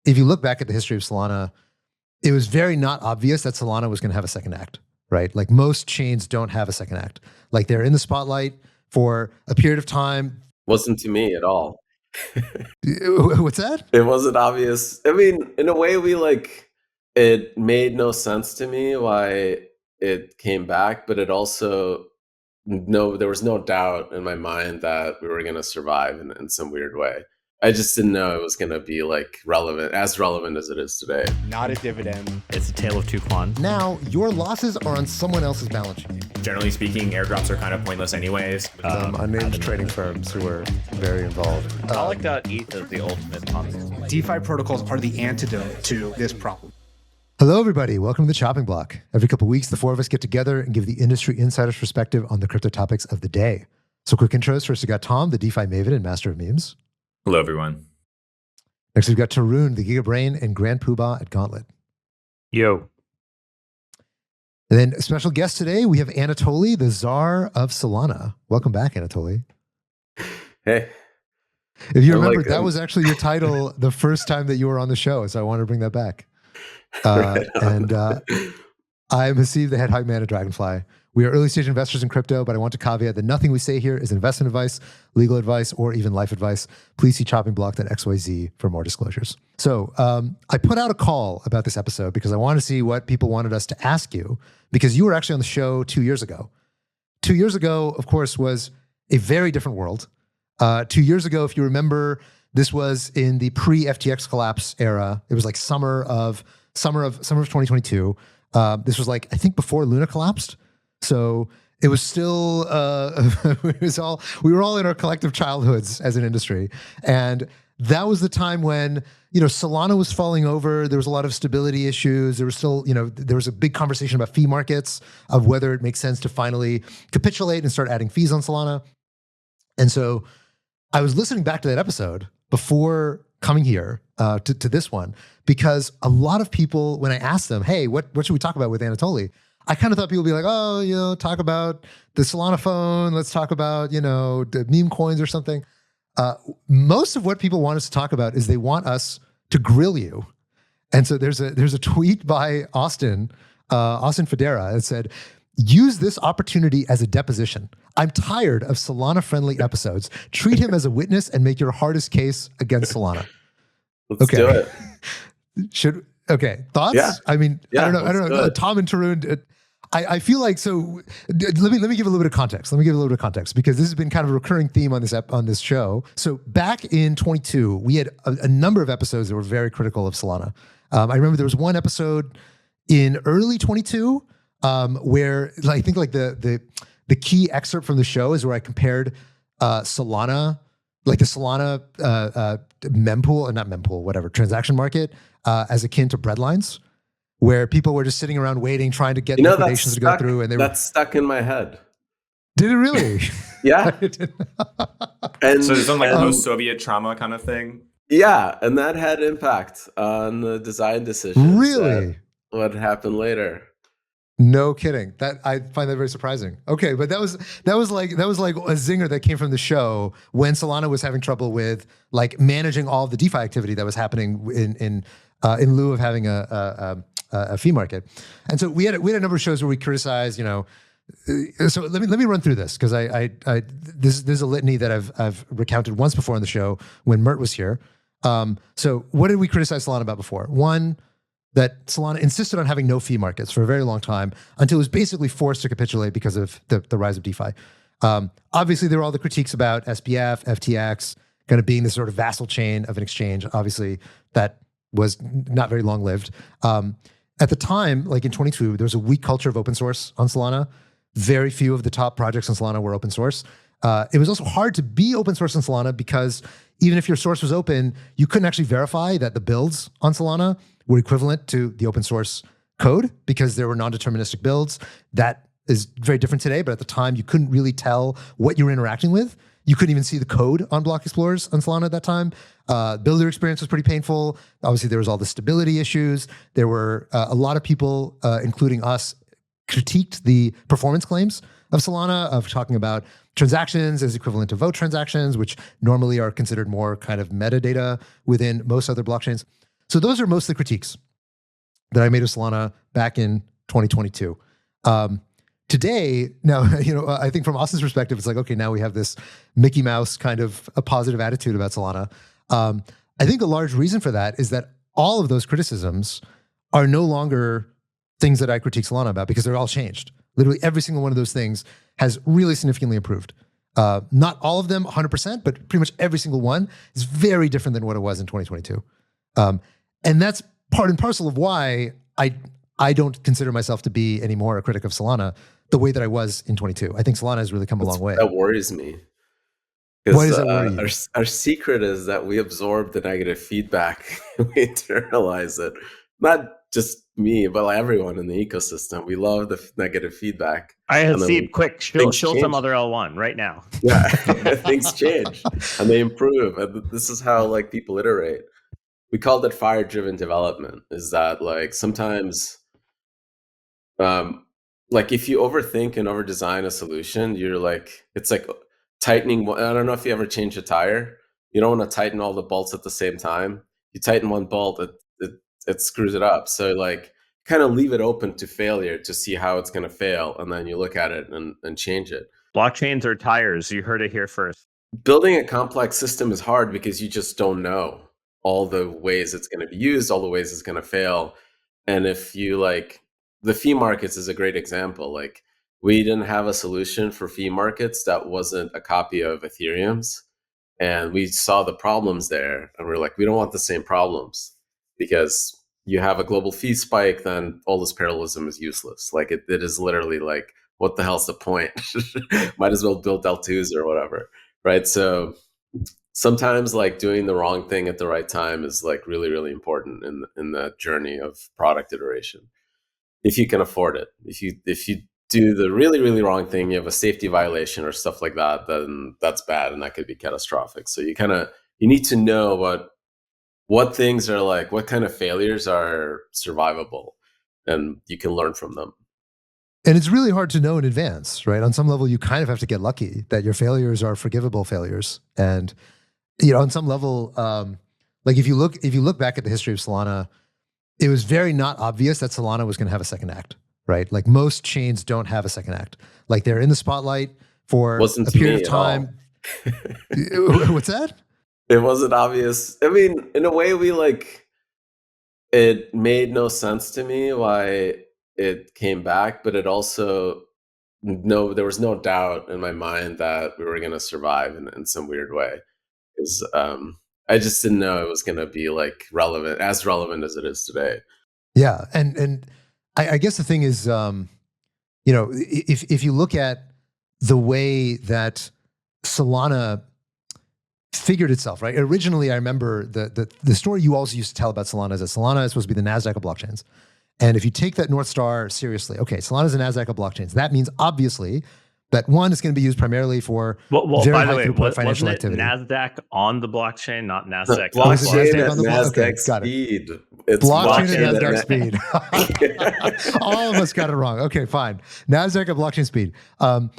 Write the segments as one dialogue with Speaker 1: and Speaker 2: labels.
Speaker 1: if you look back at the history of Solana, it was very not obvious that Solana was going to have a second act, right? Like most chains don't have a second act. Like they're in the spotlight for a period of time.
Speaker 2: Wasn't to me at all.
Speaker 1: What's that?
Speaker 2: It wasn't obvious. I mean, in a way, it made no sense to me why it came back, but it also, there was no doubt in my mind that we were going to survive in some weird way. I just didn't know it was going to be like as relevant as it is today.
Speaker 3: Not a dividend.
Speaker 4: It's a tale of two quants.
Speaker 1: Now, your losses are on someone else's balance sheet.
Speaker 5: Generally speaking, airdrops are kind of pointless anyways.
Speaker 1: Unnamed trading firms who are very involved.
Speaker 4: Alec.eth is the ultimate Ponzi.
Speaker 3: DeFi protocols are the antidote to this problem.
Speaker 1: Hello, everybody. Welcome to the Chopping Block. Every couple of weeks, the four of us get together and give the industry insider's perspective on the crypto topics of the day. So quick intros. First, we got Tom, the DeFi maven and master of memes.
Speaker 5: Hello, everyone.
Speaker 1: Next, we've got Tarun, the Giga Brain and Grand Poobah at Gauntlet.
Speaker 4: Yo.
Speaker 1: And then a special guest today, we have Anatoly, the czar of Solana. Welcome back, Anatoly.
Speaker 2: Hey.
Speaker 1: If you remember, that was actually your title the first time that you were on the show, so I wanted to bring that back. And I'm Haseeb, the head hype man at Dragonfly. We are early stage investors in crypto, but I want to caveat that nothing we say here is investment advice, legal advice, or even life advice. Please see choppingblock.xyz for more disclosures. So I put out a call about this episode because I wanted to see what people wanted us to ask you, because you were actually on the show 2 years ago. 2 years ago, of course, was a very different world. 2 years ago, if you remember, this was in the pre-FTX collapse era. It was like summer of 2022. This was like, I think, before Luna collapsed. So it was still, we were all in our collective childhoods as an industry. And that was the time when, Solana was falling over. There was a lot of stability issues. There was still, there was a big conversation about fee markets, of whether it makes sense to finally capitulate and start adding fees on Solana. And so I was listening back to that episode before coming here to this one, because a lot of people, when I asked them, hey, what should we talk about with Anatoly? I kind of thought people would be like, talk about the Solana phone. Let's talk about, the Memecoins or something. Most of what people want us to talk about is they want us to grill you. And so there's a tweet by Austin Federa that said, use this opportunity as a deposition. I'm tired of Solana-friendly episodes. Treat him as a witness and make your hardest case against Solana.
Speaker 2: Let's do it.
Speaker 1: Thoughts?
Speaker 2: Yeah.
Speaker 1: I mean,
Speaker 2: Yeah,
Speaker 1: I don't know. Tom and Tarun, I feel like, so let me give a little bit of context. Because this has been kind of a recurring theme on this show. So back in 22, we had a number of episodes that were very critical of Solana. I remember there was one episode in early 22 where I think like the key excerpt from the show is where I compared Solana, like the Solana mempool, whatever, transaction market, as akin to breadlines, where people were just sitting around waiting, trying to get liquidations to go through. And that's
Speaker 2: stuck in my head.
Speaker 1: Did it really?
Speaker 2: Yeah.
Speaker 5: And so it's some like post-Soviet trauma kind of thing?
Speaker 2: Yeah, and that had impact on the design decisions.
Speaker 1: Really?
Speaker 2: What happened later.
Speaker 1: No kidding. That I find that very surprising. Okay, but that was like a zinger that came from the show when Solana was having trouble with like managing all of the DeFi activity that was happening in lieu of having a fee market. And so we had a number of shows where we criticized, so let me run through this, because this is a litany that I've recounted once before on the show when Mert was here. So what did we criticize Solana about before? One, that Solana insisted on having no fee markets for a very long time until it was basically forced to capitulate because of the rise of DeFi. Obviously, there were all the critiques about SBF, FTX, kind of being this sort of vassal chain of an exchange. Obviously, that was not very long-lived. At the time, like in 22, there was a weak culture of open source on Solana. Very few of the top projects on Solana were open source. It was also hard to be open source on Solana because even if your source was open, you couldn't actually verify that the builds on Solana were equivalent to the open source code, because there were non-deterministic builds. That is very different today, but at the time you couldn't really tell what you were interacting with. You couldn't even see the code on block explorers on Solana at that time. Builder experience was pretty painful. Obviously, there was all the stability issues. There were a lot of people, including us, critiqued the performance claims of Solana, of talking about transactions as equivalent to vote transactions, which normally are considered more kind of metadata within most other blockchains. So those are most of the critiques that I made of Solana back in 2022. Today, now, I think from Austin's perspective, it's like, okay, now we have this Mickey Mouse kind of a positive attitude about Solana. I think a large reason for that is that all of those criticisms are no longer things that I critique Solana about because they're all changed. Literally every single one of those things has really significantly improved. Not all of them 100%, but pretty much every single one is very different than what it was in 2022. And that's part and parcel of why I don't consider myself to be anymore a critic of Solana the way that I was in 22. I think Solana has really come a long way.
Speaker 2: That worries me.
Speaker 1: Why does that worry you?
Speaker 2: Our secret is that we absorb the negative feedback. We internalize it. Not just me, but like everyone in the ecosystem. We love the negative feedback.
Speaker 4: I have seen quick. Show some other L1 right now.
Speaker 2: Yeah, things change and they improve. And this is how like people iterate. We called it fire-driven development. Is that like sometimes, like if you overthink and overdesign a solution, you're like, it's like tightening. I don't know if you ever change a tire. You don't want to tighten all the bolts at the same time. You tighten one bolt, it screws it up. So like kind of leave it open to failure to see how it's going to fail. And then you look at it and change it.
Speaker 4: Blockchains are tires. You heard it here first.
Speaker 2: Building a complex system is hard because you just don't know all the ways it's going to be used, all the ways it's going to fail. And if you like, the fee markets is a great example. Like we didn't have a solution for fee markets that wasn't a copy of Ethereum's. And we saw the problems there. And we're like, we don't want the same problems because you have a global fee spike, then all this parallelism is useless. Like it is literally like, what the hell's the point? Might as well build L2s or whatever, right? So sometimes like doing the wrong thing at the right time is like really, really important in the journey of product iteration. If you can afford it, if you do the really, really wrong thing, you have a safety violation or stuff like that, then that's bad and that could be catastrophic. So you need to know what things are like, what kind of failures are survivable, and you can learn from them.
Speaker 1: And it's really hard to know in advance, right? On some level, you kind of have to get lucky that your failures are forgivable failures. And on some level, like if you look back at the history of Solana, it was very not obvious that Solana was going to have a second act, right? Like most chains don't have a second act. Like they're in the spotlight for a period of time. What's that?
Speaker 2: It wasn't obvious. I mean, in a way, it made no sense to me why it came back, but it also, there was no doubt in my mind that we were going to survive in some weird way. Because I just didn't know it was going to be like as relevant as it is today.
Speaker 1: Yeah, and I guess the thing is, if you look at the way that Solana figured itself, right? Originally, I remember the story you also used to tell about Solana is that Solana is supposed to be the NASDAQ of blockchains. And if you take that North Star seriously, okay, Solana is the NASDAQ of blockchains. That means obviously that one is going to be used primarily for very high throughput financial activity.
Speaker 4: NASDAQ on the blockchain, not NASDAQ.
Speaker 2: Blockchain at NASDAQ speed.
Speaker 1: It's blockchain at NASDAQ speed. All of us got it wrong. Okay, fine. NASDAQ at blockchain speed.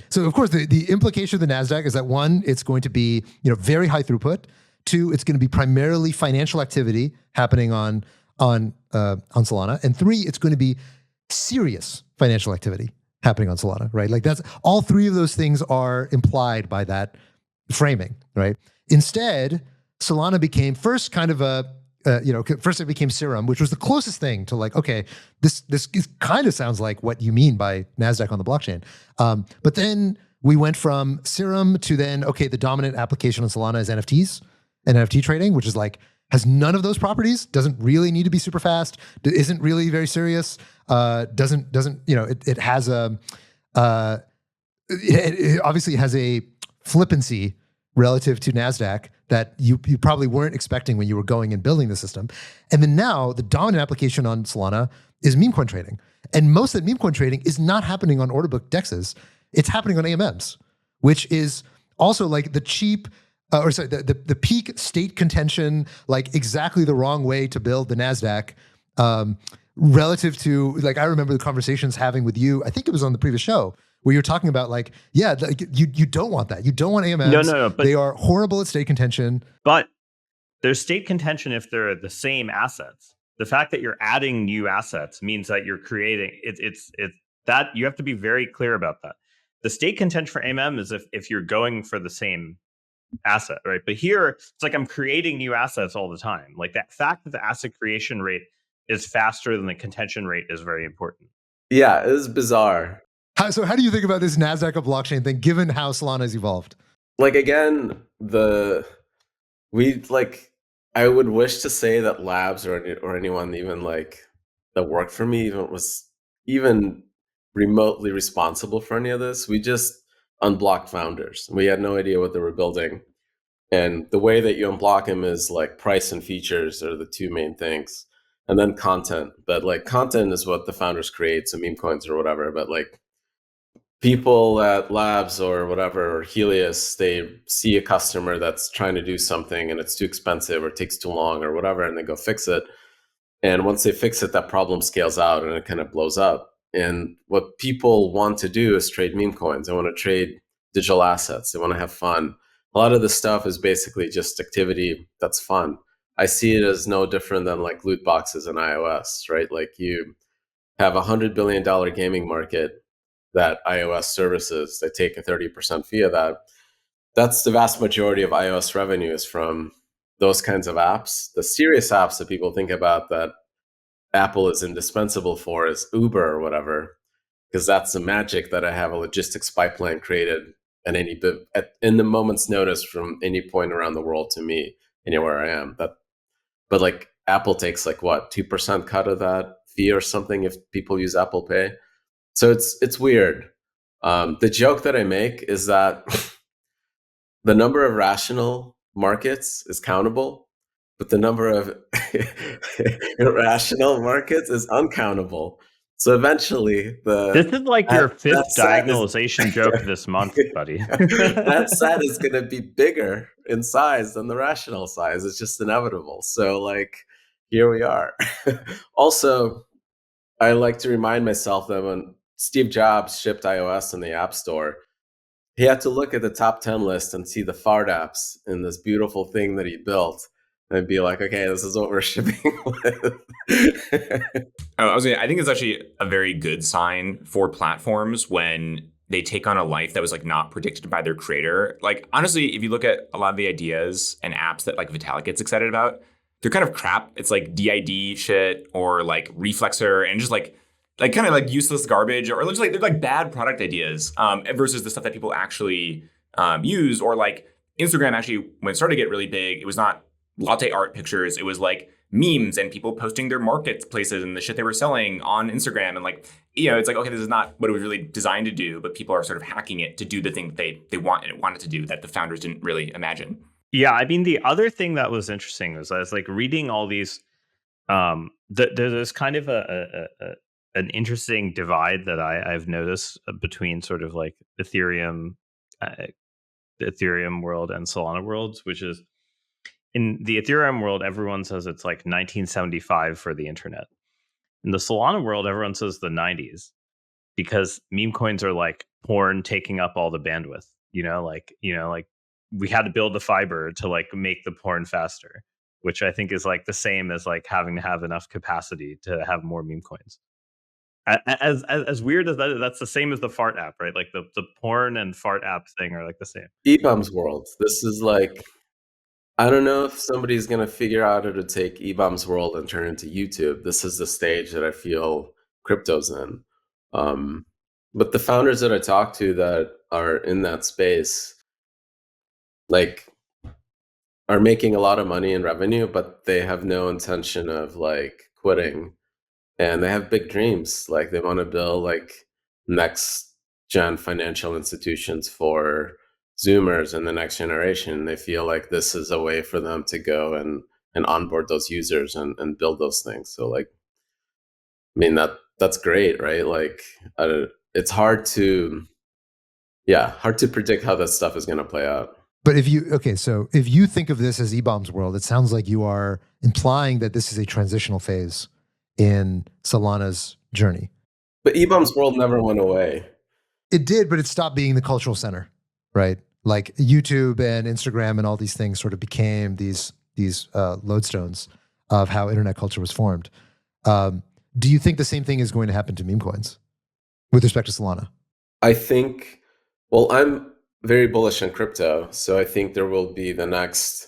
Speaker 1: So of course, the implication of the NASDAQ is that one, it's going to be very high throughput. Two, it's going to be primarily financial activity happening on Solana. And three, it's going to be serious financial activity happening on Solana, right? Like that's all three of those things are implied by that framing, right? Instead, Solana became first kind of first it became Serum, which was the closest thing to like, okay, this kind of sounds like what you mean by NASDAQ on the blockchain. But then we went from Serum to then, okay, the dominant application on Solana is NFTs and NFT trading, which is like, has none of those properties, doesn't really need to be super fast, isn't really very serious, doesn't it has it obviously has a flippancy relative to NASDAQ that you probably weren't expecting when you were going and building the system. And then now the dominant application on Solana is Memecoin trading. And most of that Memecoin trading is not happening on order book dexes, it's happening on AMMs, which is also like the cheap, the peak state contention, like exactly the wrong way to build the NASDAQ relative to, like, I remember the conversations having with you, I think it was on the previous show, where you're talking about like, yeah, like you don't want that. You don't want AMMs.
Speaker 4: No, but
Speaker 1: they are horrible at state contention.
Speaker 4: But there's state contention if they're the same assets. The fact that you're adding new assets means that you're creating it's that you have to be very clear about that. The state contention for AMM is if you're going for the same asset, right? But here it's like I'm creating new assets all the time. Like that fact that the asset creation rate is faster than the contention rate is very important.
Speaker 2: Yeah, it is bizarre.
Speaker 1: So how do you think about this NASDAQ of blockchain thing, given how Solana has evolved?
Speaker 2: Like, again, I would wish to say that labs or anyone even like that worked for me even was even remotely responsible for any of this. We just unblocked founders. We had no idea what they were building. And the way that you unblock them is like price and features are the two main things. And then content. But like content is what the founders create, so Memecoins or whatever. But like people at labs or whatever, or Helios, they see a customer that's trying to do something and it's too expensive or takes too long or whatever, and they go fix it. And once they fix it, that problem scales out and it kind of blows up. And what people want to do is trade meme coins. They want to trade digital assets. They want to have fun. A lot of this stuff is basically just activity that's fun. I see it as no different than like loot boxes in iOS, right? Like you have $100 billion gaming market that iOS services. They take a 30% fee of that. That's the vast majority of iOS revenue is from those kinds of apps. The serious apps that people think about that Apple is indispensable for is Uber or whatever, because that's the magic that I have a logistics pipeline created in the moment's notice from any point around the world to me, anywhere I am. But like Apple takes like what, 2% cut of that fee or something if people use Apple Pay. So it's weird. The joke that I make is that the number of rational markets is countable, but the number of irrational markets is uncountable. So eventually,
Speaker 4: this is like your fifth diagonalization joke this month, buddy.
Speaker 2: That set is going to be bigger in size than the rational size. It's just inevitable. So, like, here we are. Also, I like to remind myself that when Steve Jobs shipped iOS in the App Store, he had to look at the top 10 list and see the fart apps in this beautiful thing that he built and be like, okay, this is what we're shipping with.
Speaker 5: I think it's actually a very good sign for platforms when they take on a life that was like not predicted by their creator. Like, honestly, if you look at a lot of the ideas and apps that like Vitalik gets excited about, they're kind of crap. It's like DID shit or like Reflexer and just like kind of like useless garbage, or just like they're like bad product ideas versus the stuff that people actually use. Or like Instagram actually, when it started to get really big, it was not latte art pictures. It was like memes and people posting their marketplaces and the shit they were selling on Instagram. And like, you know, it's like, okay, this is not what it was really designed to do, but people are sort of hacking it to do the thing that they wanted to do that the founders didn't really imagine.
Speaker 4: Yeah, I mean, the other thing that was interesting was I was like reading all these. There's kind of an interesting divide that I've noticed between sort of like Ethereum, the Ethereum world and Solana worlds, which is in the Ethereum world, everyone says it's like 1975 for the internet. In the Solana world, everyone says the 90s because meme coins are like porn taking up all the bandwidth. Like we had to build the fiber to like make the porn faster, which I think is like the same as like having to have enough capacity to have more meme coins. As weird as that is, that's the same as the fart app, right? Like the porn and fart app thing are like the same.
Speaker 2: EBAM's world. This is like, I don't know if somebody's going to figure out how to take EBAM's world and turn it into YouTube. This is the stage that I feel crypto's in. But the founders that I talk to that are in that space, like, are making a lot of money in revenue, but they have no intention of like quitting. And they have big dreams. Like they want to build like next gen financial institutions for Zoomers and the next generation. They feel like this is a way for them to go and onboard those users and build those things. So like, I mean, that's great, right? Like it's hard to predict how that stuff is going to play out.
Speaker 1: But if you think of this as eBaum's world, it sounds like you are implying that this is a transitional phase in Solana's journey.
Speaker 2: But eBaum's world never went away.
Speaker 1: It did, but it stopped being the cultural center, right? Like YouTube and Instagram and all these things sort of became these lodestones of how internet culture was formed. Do you think the same thing is going to happen to meme coins with respect to Solana?
Speaker 2: I think, well, I'm very bullish on crypto, so I think there will be the next $1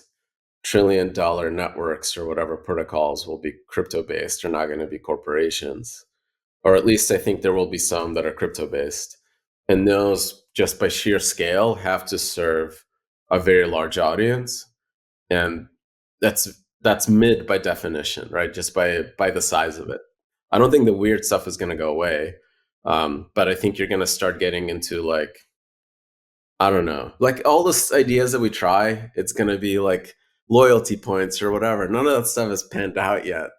Speaker 2: trillion networks or whatever protocols will be crypto based. They're not going to be corporations, or at least I think there will be some that are crypto based, and those, just by sheer scale, have to serve a very large audience, and that's mid by definition, right? Just by the size of it. I don't think the weird stuff is going to go away, but I think you're going to start getting into like, I don't know, like all the ideas that we try. It's going to be like loyalty points or whatever. None of that stuff is panned out yet,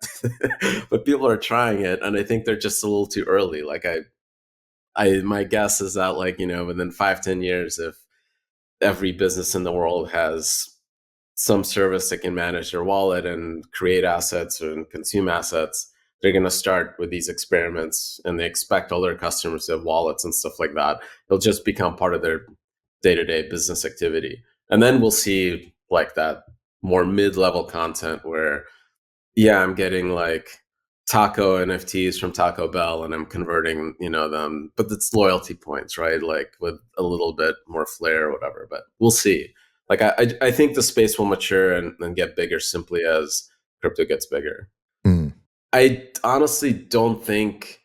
Speaker 2: but people are trying it, and I think they're just a little too early. Like my guess is that, like, within 5-10 years, if every business in the world has some service that can manage their wallet and create assets and consume assets, they're going to start with these experiments, and they expect all their customers to have wallets and stuff like that. It'll just become part of their day-to-day business activity. And then we'll see like that more mid-level content where, yeah, I'm getting like taco NFTs from Taco Bell and I'm converting, them, but it's loyalty points, right? Like with a little bit more flair or whatever, but we'll see. Like I think the space will mature and get bigger simply as crypto gets bigger. I honestly don't think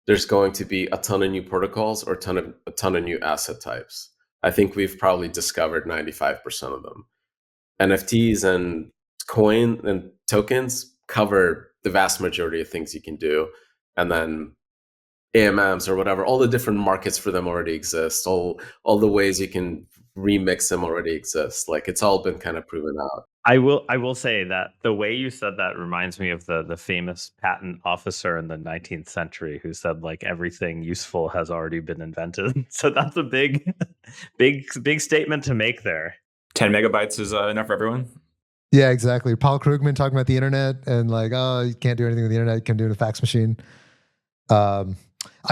Speaker 2: there's going to be a ton of new protocols or a ton of new asset types. I think we've probably discovered 95% of them. NFTs and coin and tokens cover the vast majority of things you can do. And then AMMs or whatever, all the different markets for them already exist. All the ways you can remix them already exist. Like, it's all been kind of proven out.
Speaker 4: I will say that the way you said that reminds me of the famous patent officer in the 19th century who said, like, everything useful has already been invented. So that's a big statement to make there.
Speaker 5: 10 megabytes is enough for everyone.
Speaker 1: Yeah, exactly. Paul Krugman talking about the internet and like, oh, you can't do anything with the internet. You can do it in a fax machine. I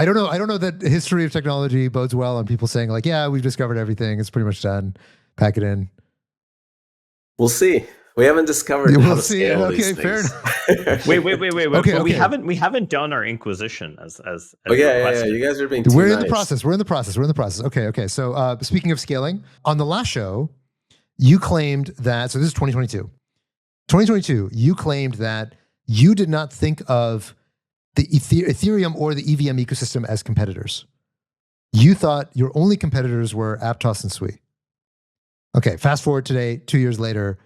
Speaker 1: don't know that history of technology bodes well on people saying like, yeah, we've discovered everything. It's pretty much done. Pack it in.
Speaker 2: We'll see. We haven't discovered how to scale these things.
Speaker 1: Fair enough.
Speaker 4: Wait.
Speaker 1: Okay,
Speaker 4: but we haven't done our Inquisition as
Speaker 2: yeah. You guys are being too
Speaker 1: We're
Speaker 2: nice.
Speaker 1: in the process. Okay. So speaking of scaling, on the last show, you claimed that, so this is 2022, you claimed that you did not think of the Ethereum or the EVM ecosystem as competitors. You thought your only competitors were Aptos and Sui. Okay, fast forward today, 2 years later,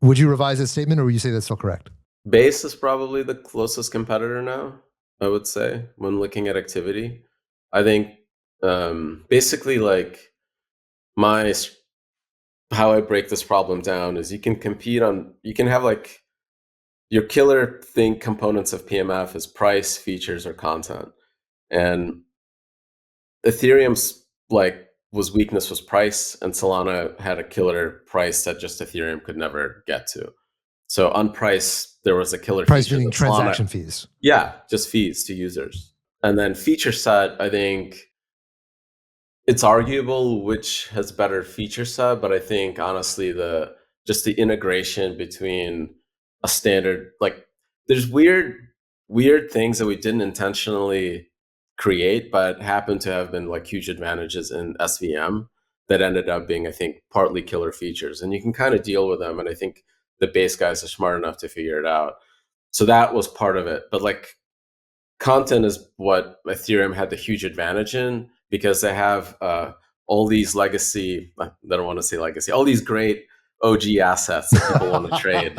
Speaker 1: would you revise that statement or would you say that's still correct?
Speaker 2: Base is probably the closest competitor now, I would say, when looking at activity. I think basically like how I break this problem down is you can have like your killer components of PMF is price, features, or content. And Ethereum's weakness was price, and Solana had a killer price that just Ethereum could never get to. So on price, there was a killer
Speaker 1: price
Speaker 2: feature.
Speaker 1: Meaning transaction fees.
Speaker 2: Yeah, just fees to users. And then feature set, I think it's arguable which has better feature set, but I think honestly the integration between a standard, like there's weird things that we didn't intentionally create, but happen to have been like huge advantages in SVM that ended up being, I think, partly killer features. And you can kind of deal with them. And I think the base guys are smart enough to figure it out. So that was part of it. But like content is what Ethereum had the huge advantage in, because they have all these legacy, I don't want to say legacy, all these great OG assets that people want to trade.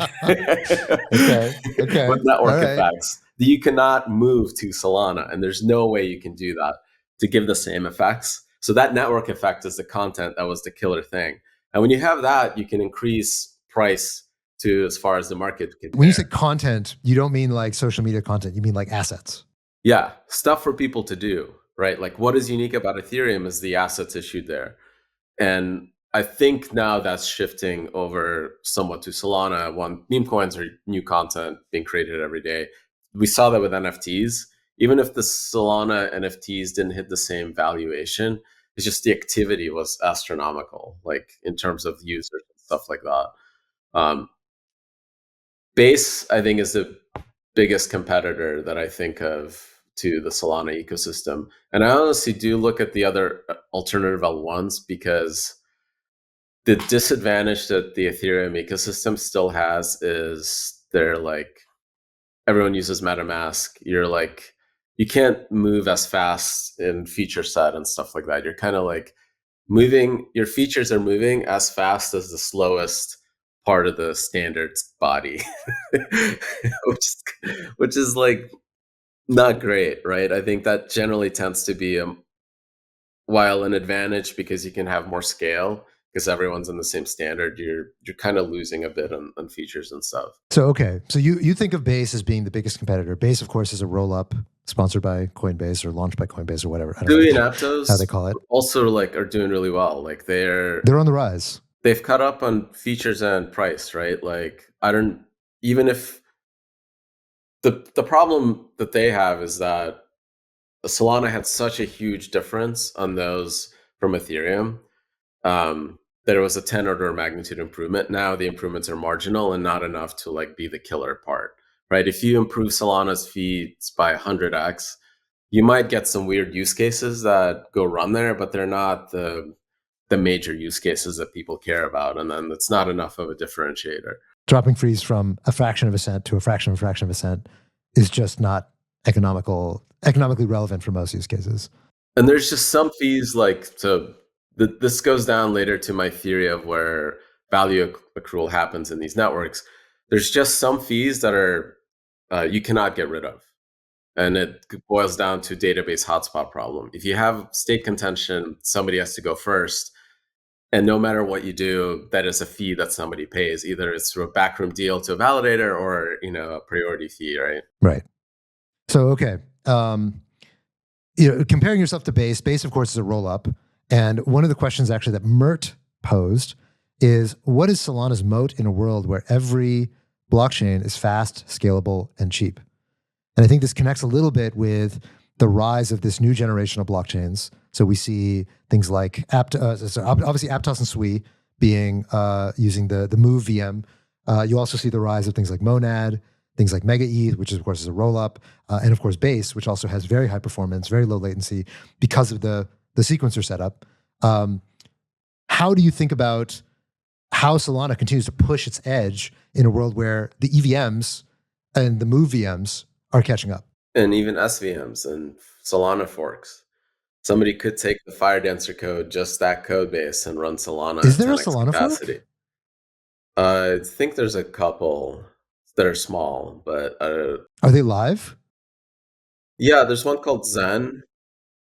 Speaker 1: Okay.
Speaker 2: With network effects that you cannot move to Solana. And there's no way you can do that to give the same effects. So that network effect is the content that was the killer thing. And when you have that, you can increase price to as far as the market can.
Speaker 1: When you say content, you don't mean like social media content. You mean like assets.
Speaker 2: Yeah, stuff for people to do, right? Like what is unique about Ethereum is the assets issued there. And I think now that's shifting over somewhat to Solana. Memecoins are new content being created every day. We saw that with NFTs. Even if the Solana NFTs didn't hit the same valuation, it's just the activity was astronomical, like in terms of users and stuff like that. Base, I think, is the biggest competitor that I think of to the Solana ecosystem. And I honestly do look at the other alternative L1s because the disadvantage that the Ethereum ecosystem still has is they're like, everyone uses MetaMask. You're like, you can't move as fast in feature set and stuff like that. You're kind of like moving, your features are moving as fast as the slowest part of the standards body, which is like not great, right? I think that generally tends to be while an advantage because you can have more scale because everyone's in the same standard, you're kind of losing a bit on features and stuff.
Speaker 1: So okay, so you think of Base as being the biggest competitor. Base, of course, is a roll-up sponsored by Coinbase or launched by Coinbase or whatever. I don't
Speaker 2: Dewey and
Speaker 1: know
Speaker 2: Aptos
Speaker 1: how they call it.
Speaker 2: Also, like, are doing really well. Like they're
Speaker 1: on the rise.
Speaker 2: They've caught up on features and price, right? Like even if the problem that they have is that Solana had such a huge difference on those from Ethereum that it was a 10 order of magnitude improvement. Now the improvements are marginal and not enough to like be the killer part, right? If you improve Solana's fees by 100x, you might get some weird use cases that go run there, but they're not the major use cases that people care about. And then it's not enough of a differentiator.
Speaker 1: Dropping fees from a fraction of a cent to a fraction of a cent is just not economically relevant for most use cases.
Speaker 2: And there's just some fees this goes down later to my theory of where value accrual happens in these networks. There's just some fees that are you cannot get rid of. And it boils down to database hotspot problem. If you have state contention, somebody has to go first. And no matter what you do, that is a fee that somebody pays. Either it's through a backroom deal to a validator or, a priority fee, right?
Speaker 1: Right. So, okay. Comparing yourself to Base, of course, is a roll-up. And one of the questions actually that Mert posed is, what is Solana's moat in a world where every blockchain is fast, scalable, and cheap? And I think this connects a little bit with the rise of this new generation of blockchains. So we see things like obviously Aptos and Sui being using the Move VM. You also see the rise of things like Monad, things like Mega ETH, which of course is a roll-up, and of course Base, which also has very high performance, very low latency because of the sequencer setup. How do you think about how Solana continues to push its edge in a world where the EVMs and the Move VMs are catching up?
Speaker 2: And even SVMs and Solana forks. Somebody could take the fire dancer code, just that code base, and run Solana.
Speaker 1: Is there a Solana fork?
Speaker 2: I think there's a couple that are small, but
Speaker 1: are they live?
Speaker 2: Yeah, there's one called Zen.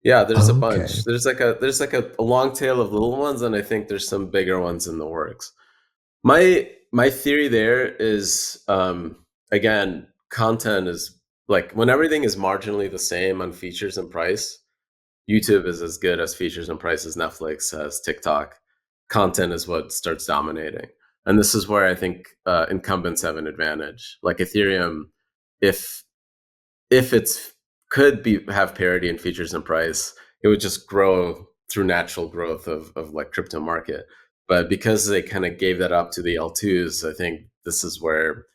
Speaker 2: Yeah, there's a bunch. There's like a long tail of little ones, and I think there's some bigger ones in the works. My theory there is again, content is like when everything is marginally the same on features and price. YouTube is as good as features and price as Netflix, as TikTok. Content is what starts dominating. And this is where I think incumbents have an advantage. Like Ethereum, if it's have parity in features and price, it would just grow through natural growth of like crypto market. But because they kind of gave that up to the L2s, I think this is where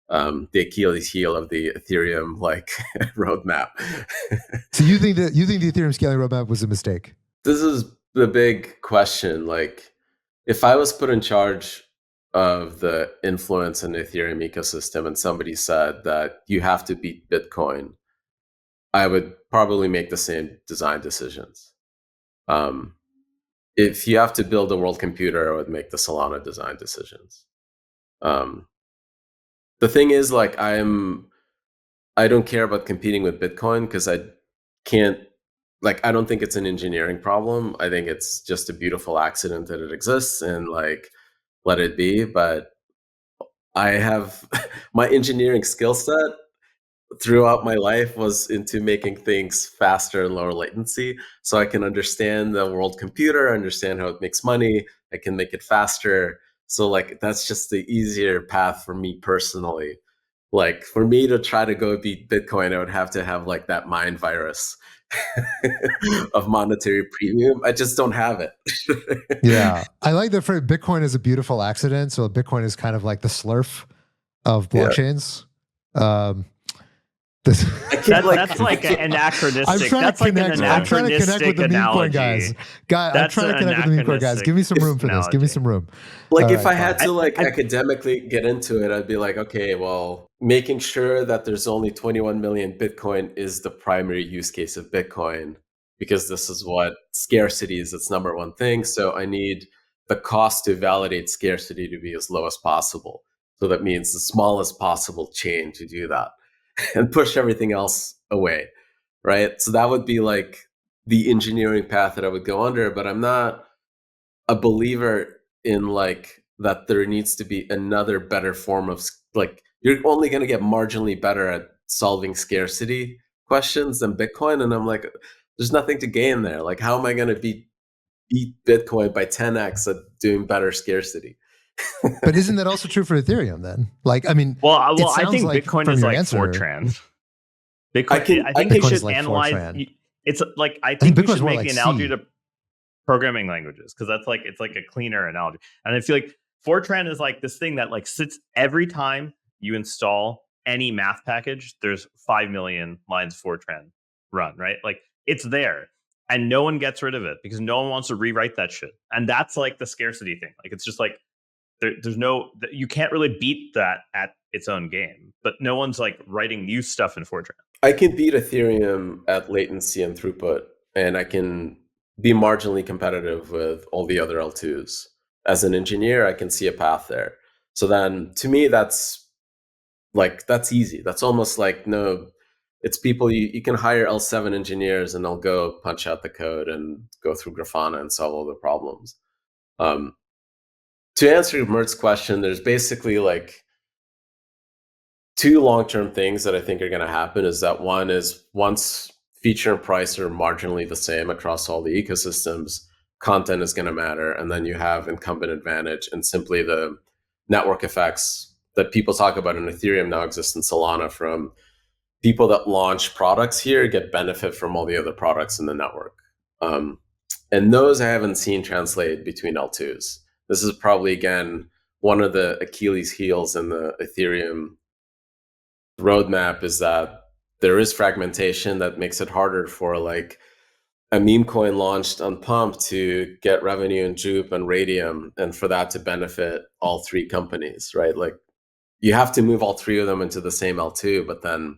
Speaker 2: the Achilles heel of the Ethereum like roadmap.
Speaker 1: So you think the Ethereum scaling roadmap was a mistake?
Speaker 2: This is the big question. Like, if I was put in charge of the influence in the Ethereum ecosystem and somebody said that you have to beat Bitcoin, I would probably make the same design decisions. If you have to build a world computer, I would make the Solana design decisions. The thing is, like, I don't care about competing with Bitcoin because I don't think it's an engineering problem. I think it's just a beautiful accident that it exists and like, let it be. But I have my engineering skill set throughout my life was into making things faster and lower latency. So I can understand the world computer, understand how it makes money. I can make it faster. So like, that's just the easier path for me personally. Like for me to try to go beat Bitcoin, I would have to have like that mind virus of monetary premium. I just don't have it.
Speaker 1: Yeah. I like that for Bitcoin is a beautiful accident. So Bitcoin is kind of like the Slurf of blockchains.
Speaker 4: That's like an anachronistic. That's like an anachronistic analogy.
Speaker 1: I'm trying to connect with the meme coin guys. Give me some room for this. Give me some room.
Speaker 2: Like if I had to academically get into it, I'd be like, okay, well, making sure that there's only 21 million Bitcoin is the primary use case of Bitcoin, because this is what scarcity is its number one thing. So I need the cost to validate scarcity to be as low as possible. So that means the smallest possible chain to do that and push everything else away, right? So that would be like the engineering path that I would go under, but I'm not a believer in like that there needs to be another better form of like, you're only going to get marginally better at solving scarcity questions than Bitcoin. And I'm like, there's nothing to gain there. Like, how am I going to beat Bitcoin by 10x at doing better scarcity?
Speaker 1: But isn't that also true for Ethereum then? Like, I mean,
Speaker 4: well, I think Bitcoin is like Fortran. Bitcoin, I think they should analyze. Fortran. It's like I think we should make the analogy to programming languages, because it's like a cleaner analogy. And I feel like Fortran is like this thing that like sits every time you install any math package. There's 5 million lines of Fortran run, right? Like it's there, and no one gets rid of it because no one wants to rewrite that shit. And that's like the scarcity thing. Like it's just like. There's no, you can't really beat that at its own game, but no one's like writing new stuff in Fortran.
Speaker 2: I can beat Ethereum at latency and throughput, and I can be marginally competitive with all the other L2s. As an engineer, I can see a path there. So then to me, that's easy. That's almost like, no, it's people, you can hire L7 engineers and they'll go punch out the code and go through Grafana and solve all the problems. To answer Mert's question, there's basically like two long-term things that I think are going to happen. Is that one is once feature and price are marginally the same across all the ecosystems, content is going to matter. And then you have incumbent advantage, and simply the network effects that people talk about in Ethereum now exist in Solana. From people that launch products here get benefit from all the other products in the network. And those I haven't seen translate between L2s. This is probably, again, one of the Achilles heels in the Ethereum roadmap, is that there is fragmentation that makes it harder for like a meme coin launched on Pump to get revenue in Jupe and Radium, and for that to benefit all three companies, right? Like you have to move all three of them into the same L2, but then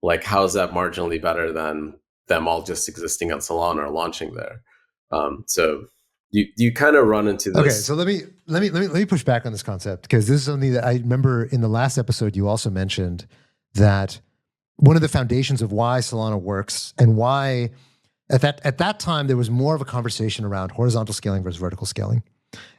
Speaker 2: like how is that marginally better than them all just existing on Solana or launching there? So you kind of run into this.
Speaker 1: Okay, so let me push back on this concept, because this is something that I remember in the last episode you also mentioned, that one of the foundations of why Solana works and why at that time there was more of a conversation around horizontal scaling versus vertical scaling.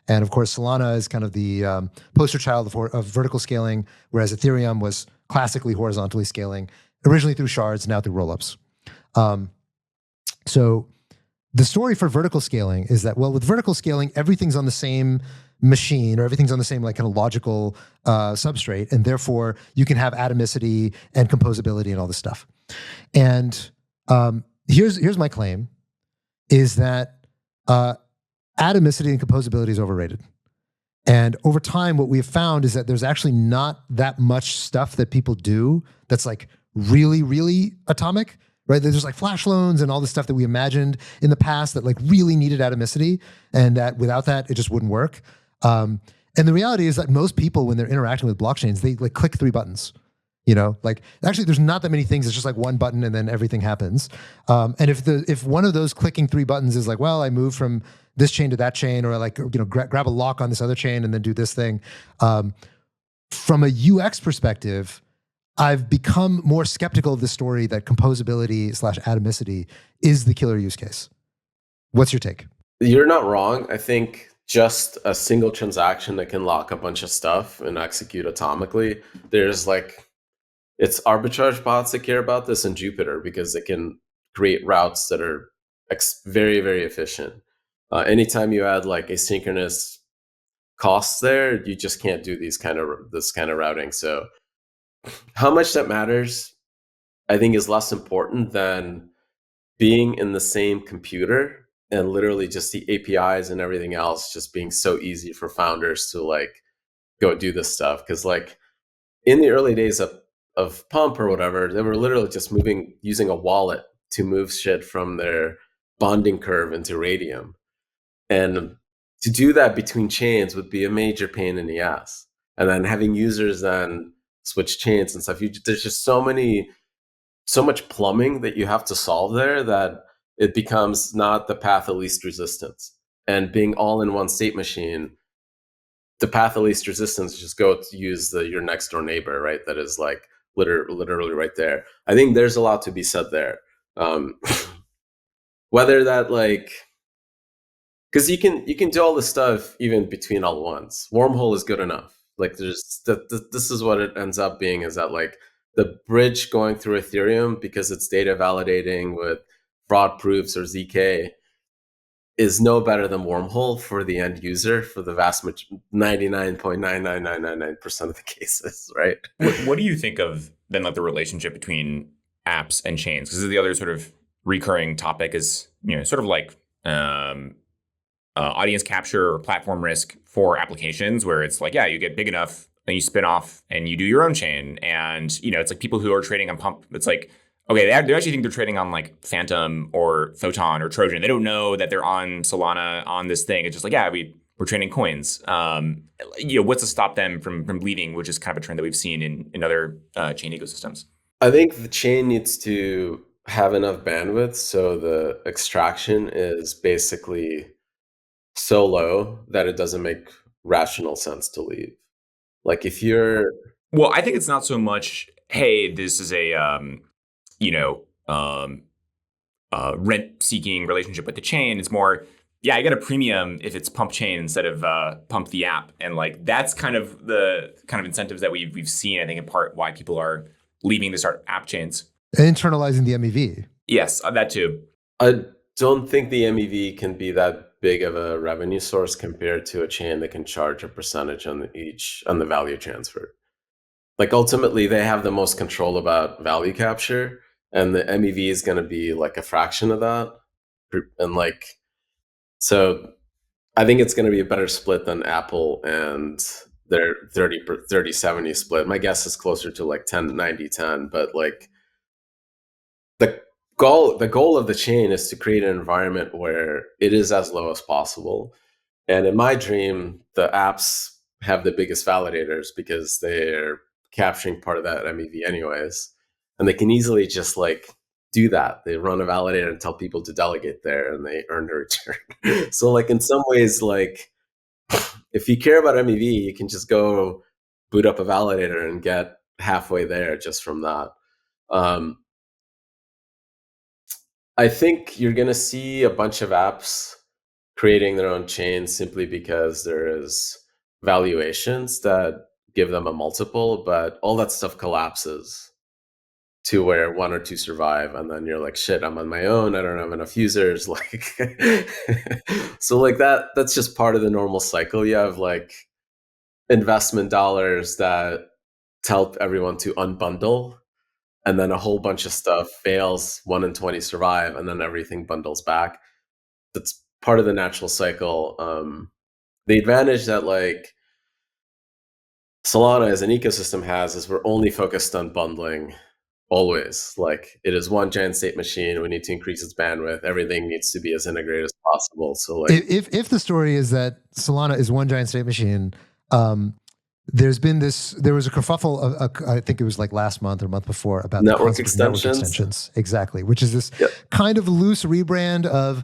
Speaker 1: And of course, Solana is kind of the poster child of vertical scaling, whereas Ethereum was classically horizontally scaling, originally through shards, now through rollups. So the story for vertical scaling is that, well, with vertical scaling, everything's on the same machine, or everything's on the same like kind of logical substrate, and therefore you can have atomicity and composability and all this stuff. And here's my claim, is that atomicity and composability is overrated. And over time, what we've found is that there's actually not that much stuff that people do that's like really, really atomic. Right? There's like flash loans and all the stuff that we imagined in the past that like really needed atomicity, and that without that, it just wouldn't work. And the reality is that most people, when they're interacting with blockchains, they like click 3 buttons. You know, like actually there's not that many things. It's just like one button and then everything happens. And if one of those clicking 3 buttons is like, well, I move from this chain to that chain, or like, you know, grab a lock on this other chain and then do this thing. From a UX perspective, I've become more skeptical of the story that composability / atomicity is the killer use case. What's your take?
Speaker 2: You're not wrong. I think just a single transaction that can lock a bunch of stuff and execute atomically, there's like, it's arbitrage bots that care about this in Jupyter, because they can create routes that are very, very efficient. Anytime you add like asynchronous costs there, you just can't do this kind of routing. So how much that matters, I think, is less important than being in the same computer and literally just the APIs and everything else just being so easy for founders to like go do this stuff. Because like in the early days of Pump or whatever, they were literally just using a wallet to move shit from their bonding curve into Radium. And to do that between chains would be a major pain in the ass. And then having users then switch chains and stuff, there's just so much plumbing that you have to solve there that it becomes not the path of least resistance. And being all in one state machine, the path of least resistance is just go to use your next door neighbor, right? That is like literally right there. I think there's a lot to be said there. Whether that like, because you can do all this stuff even between L1s. Wormhole is good enough. Like this is what it ends up being, is that like the bridge going through Ethereum, because it's data validating with fraud proofs or ZK, is no better than Wormhole for the end user for the vast 99.99999% of the cases, right?
Speaker 5: What do you think of then, like the relationship between apps and chains? Because the other sort of recurring topic is, sort of like audience capture or platform risk for applications, where it's like, yeah, you get big enough and you spin off and you do your own chain. And, it's like people who are trading on Pump, it's like, okay, they actually think they're trading on like Phantom or Photon or Trojan. They don't know that they're on Solana on this thing. It's just like, yeah, we're trading coins. What's to stop them from leaving, which is kind of a trend that we've seen in other chain ecosystems?
Speaker 2: I think the chain needs to have enough bandwidth so the extraction is basically so low that it doesn't make rational sense to leave. Like if you're...
Speaker 5: Well, I think it's not so much, hey, this is a rent-seeking relationship with the chain. It's more, yeah, I get a premium if it's Pump chain instead of Pump the app, and like that's kind of the incentives that we've seen. I think in part why people are leaving to start app chains,
Speaker 1: internalizing the MEV.
Speaker 5: Yes, that too.
Speaker 2: I don't think the MEV can be that big of a revenue source compared to a chain that can charge a percentage on the value transfer. Like ultimately, they have the most control about value capture, and the MEV is going to be like a fraction of that. And like, so I think it's going to be a better split than Apple and their 30-70 split. My guess is closer to like 10-90-10, but like the goal of the chain is to create an environment where it is as low as possible. And in my dream, the apps have the biggest validators because they're capturing part of that MEV anyways. And they can easily just like do that. They run a validator and tell people to delegate there and they earn a return. So like in some ways, like if you care about MEV, you can just go boot up a validator and get halfway there just from that. I think you're going to see a bunch of apps creating their own chains simply because there is valuations that give them a multiple, but all that stuff collapses to where one or two survive, and then you're like, shit, I'm on my own, I don't have enough users. Like so like that's just part of the normal cycle. You have like investment dollars that tell everyone to unbundle, and then a whole bunch of stuff fails, 1 in 20 survive, and then everything bundles back. That's part of the natural cycle. The advantage that like Solana as an ecosystem has is we're only focused on bundling always. Like it is one giant state machine. We need to increase its bandwidth. Everything needs to be as integrated as possible. So like
Speaker 1: if the story is that Solana is one giant state machine, there was a kerfuffle, I think it was like last month or month before, about
Speaker 2: network
Speaker 1: the concept of network extensions. Exactly, which is this kind of loose rebrand of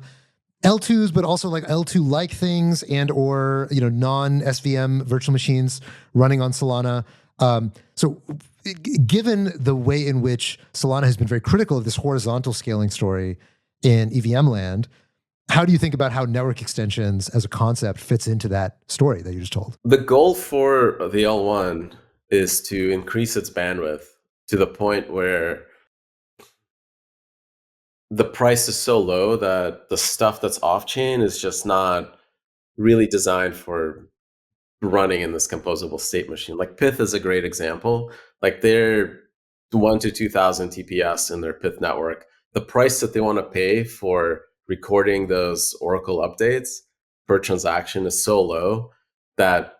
Speaker 1: L2s, but also like L2-like things and or non-SVM virtual machines running on Solana. So given the way in which Solana has been very critical of this horizontal scaling story in EVM land, how do you think about how network extensions as a concept fits into that story that you just told?
Speaker 2: The goal for the L1 is to increase its bandwidth to the point where the price is so low that the stuff that's off-chain is just not really designed for running in this composable state machine. Like Pyth is a great example. Like they're 1 to 2,000 TPS in their Pyth network. The price that they want to pay for recording those Oracle updates per transaction is so low that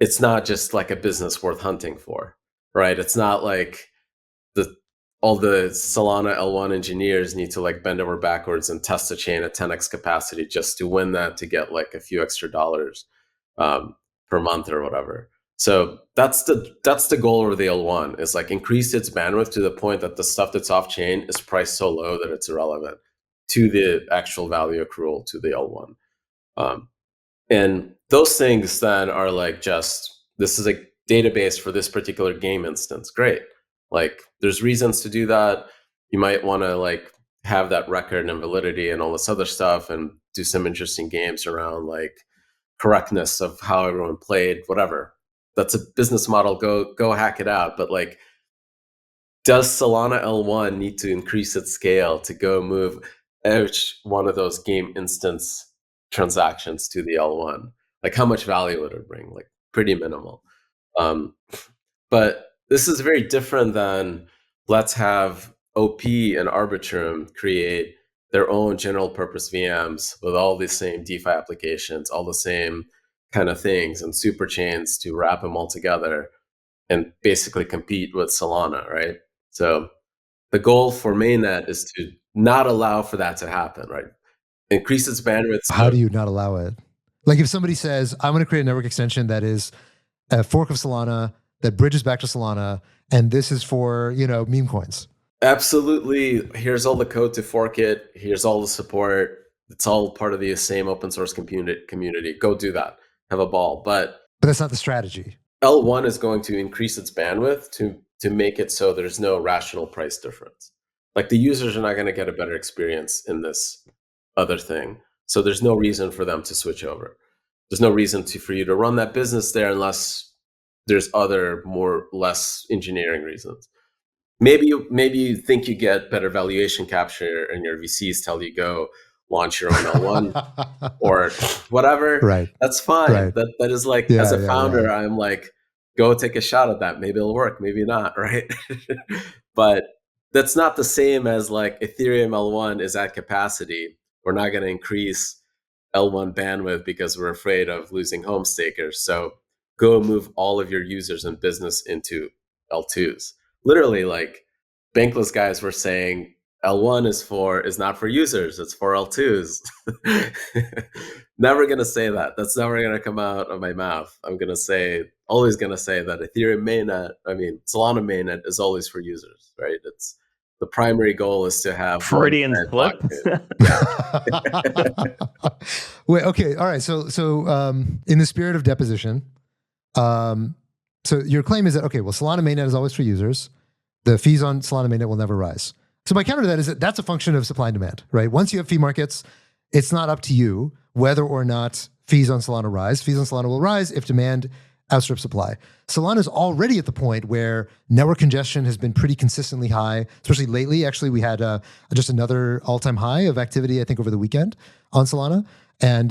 Speaker 2: it's not just like a business worth hunting for. right? It's not like all the Solana L1 engineers need to like bend over backwards and test a chain at 10x capacity just to win that, to get like a few extra dollars per month or whatever. So that's the goal of the L1, is like increase its bandwidth to the point that the stuff that's off chain is priced so low that it's irrelevant to the actual value accrual to the L1. And those things then are like, just, this is a database for this particular game instance. Great. Like there's reasons to do that. You might want to like have that record and validity and all this other stuff, and do some interesting games around like correctness of how everyone played, whatever. That's a business model. Go hack it out. But like, does Solana L1 need to increase its scale to go move each one of those game instance transactions to the L1? Like how much value would it bring? Like pretty minimal. But this is very different than, let's have OP and Arbitrum create their own general purpose VMs with all the same DeFi applications, all the same kind of things, and super chains to wrap them all together and basically compete with Solana, right? So the goal for mainnet is to not allow for that to happen, right? Increase its bandwidth.
Speaker 1: How do you not allow it? Like if somebody says, I'm going to create a network extension that is a fork of Solana that bridges back to Solana, and this is for, meme coins.
Speaker 2: Absolutely. Here's all the code to fork it. Here's all the support. It's all part of the same open source community. Go do that. Have a ball. But
Speaker 1: that's not the strategy.
Speaker 2: L1 is going to increase its bandwidth to make it so there's no rational price difference. Like the users are not going to get a better experience in this other thing. So there's no reason for them to switch over. There's no reason for you to run that business there unless there's other less engineering reasons. Maybe you think you get better valuation capture and your VCs tell you go launch your own L1 or whatever.
Speaker 1: Right.
Speaker 2: That's fine.
Speaker 1: Right.
Speaker 2: That is like, as a founder, I'm like, go take a shot at that. Maybe it'll work, maybe not, right? But that's not the same as like Ethereum L1 is at capacity. We're not going to increase L1 bandwidth because we're afraid of losing home stakers. So go move all of your users and business into L2s. Literally, like bankless guys were saying, L1 is not for users, it's for L2s. Never gonna say that. That's never gonna come out of my mouth. I'm always gonna say that Ethereum mainnet, Solana mainnet is always for users, right? It's the primary goal is to have
Speaker 4: Freudian slip.
Speaker 1: Wait, okay, all right. So in the spirit of deposition, so your claim is that, okay, well, Solana mainnet is always for users. The fees on Solana mainnet will never rise. So my counter to that is that that's a function of supply and demand, right? Once you have fee markets, it's not up to you whether or not fees on Solana rise. Fees on Solana will rise if demand outstrips supply. Solana is already at the point where network congestion has been pretty consistently high, especially lately. Actually, we had just another all-time high of activity, I think, over the weekend on Solana. And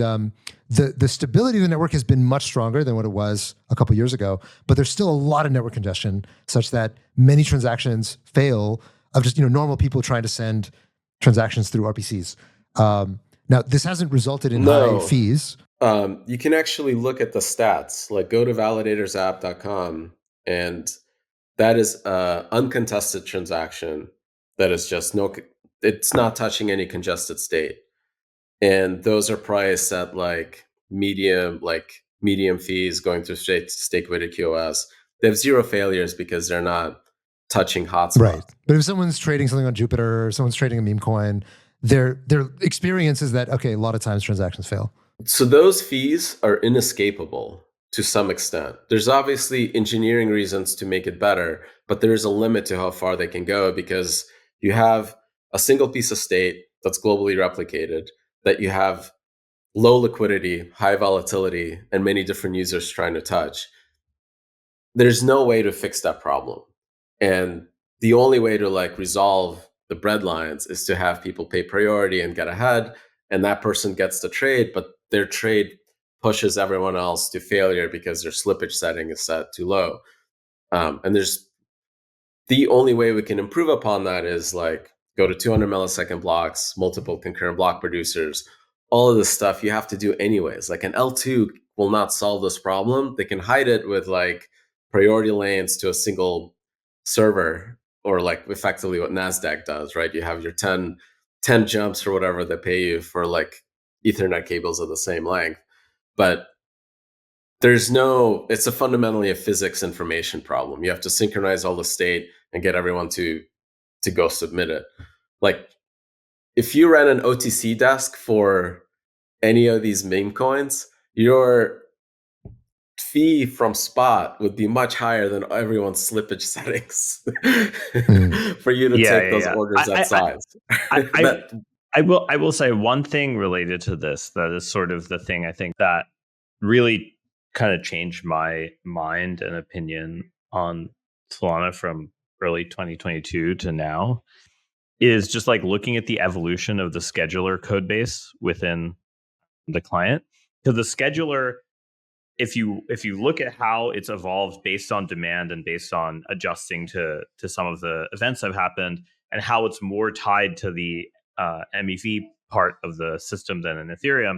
Speaker 1: the stability of the network has been much stronger than what it was a couple years ago, but there's still a lot of network congestion such that many transactions fail of just normal people trying to send transactions through RPCs. Now, this hasn't resulted in high fees.
Speaker 2: You can actually look at the stats, like go to validatorsapp.com, and that is an uncontested transaction that is just it's not touching any congested state. And those are priced at like medium fees going through stake-weighted QoS. They have zero failures because they're not touching hotspots.
Speaker 1: Right. But if someone's trading something on Jupiter, or someone's trading a meme coin, their experience is that, okay, a lot of times transactions fail.
Speaker 2: So those fees are inescapable to some extent. There's obviously engineering reasons to make it better, but there's a limit to how far they can go because you have a single piece of state that's globally replicated, that you have low liquidity, high volatility, and many different users trying to touch. There's no way to fix that problem. And the only way to like resolve the breadlines is to have people pay priority and get ahead, and that person gets the trade, but their trade pushes everyone else to failure because their slippage setting is set too low. And the only way we can improve upon that is like go to 200 millisecond blocks, multiple concurrent block producers, all of this stuff you have to do anyways. Like an L2 will not solve this problem. They can hide it with like priority lanes to a single server, or like effectively what NASDAQ does, right? You have your 10 jumps or whatever they pay you for like Ethernet cables of the same length. But it's fundamentally a physics information problem. You have to synchronize all the state and get everyone to go submit it. Like if you ran an OTC desk for any of these meme coins, your fee from spot would be much higher than everyone's slippage settings for you to take those orders at size.
Speaker 4: I will say one thing related to this that is sort of the thing I think that really kind of changed my mind and opinion on Solana from early 2022 to now is just like looking at the evolution of the scheduler code base within the client. Because the scheduler, if you look at how it's evolved based on demand and based on adjusting to some of the events that have happened, and how it's more tied to the MEV part of the system than in Ethereum,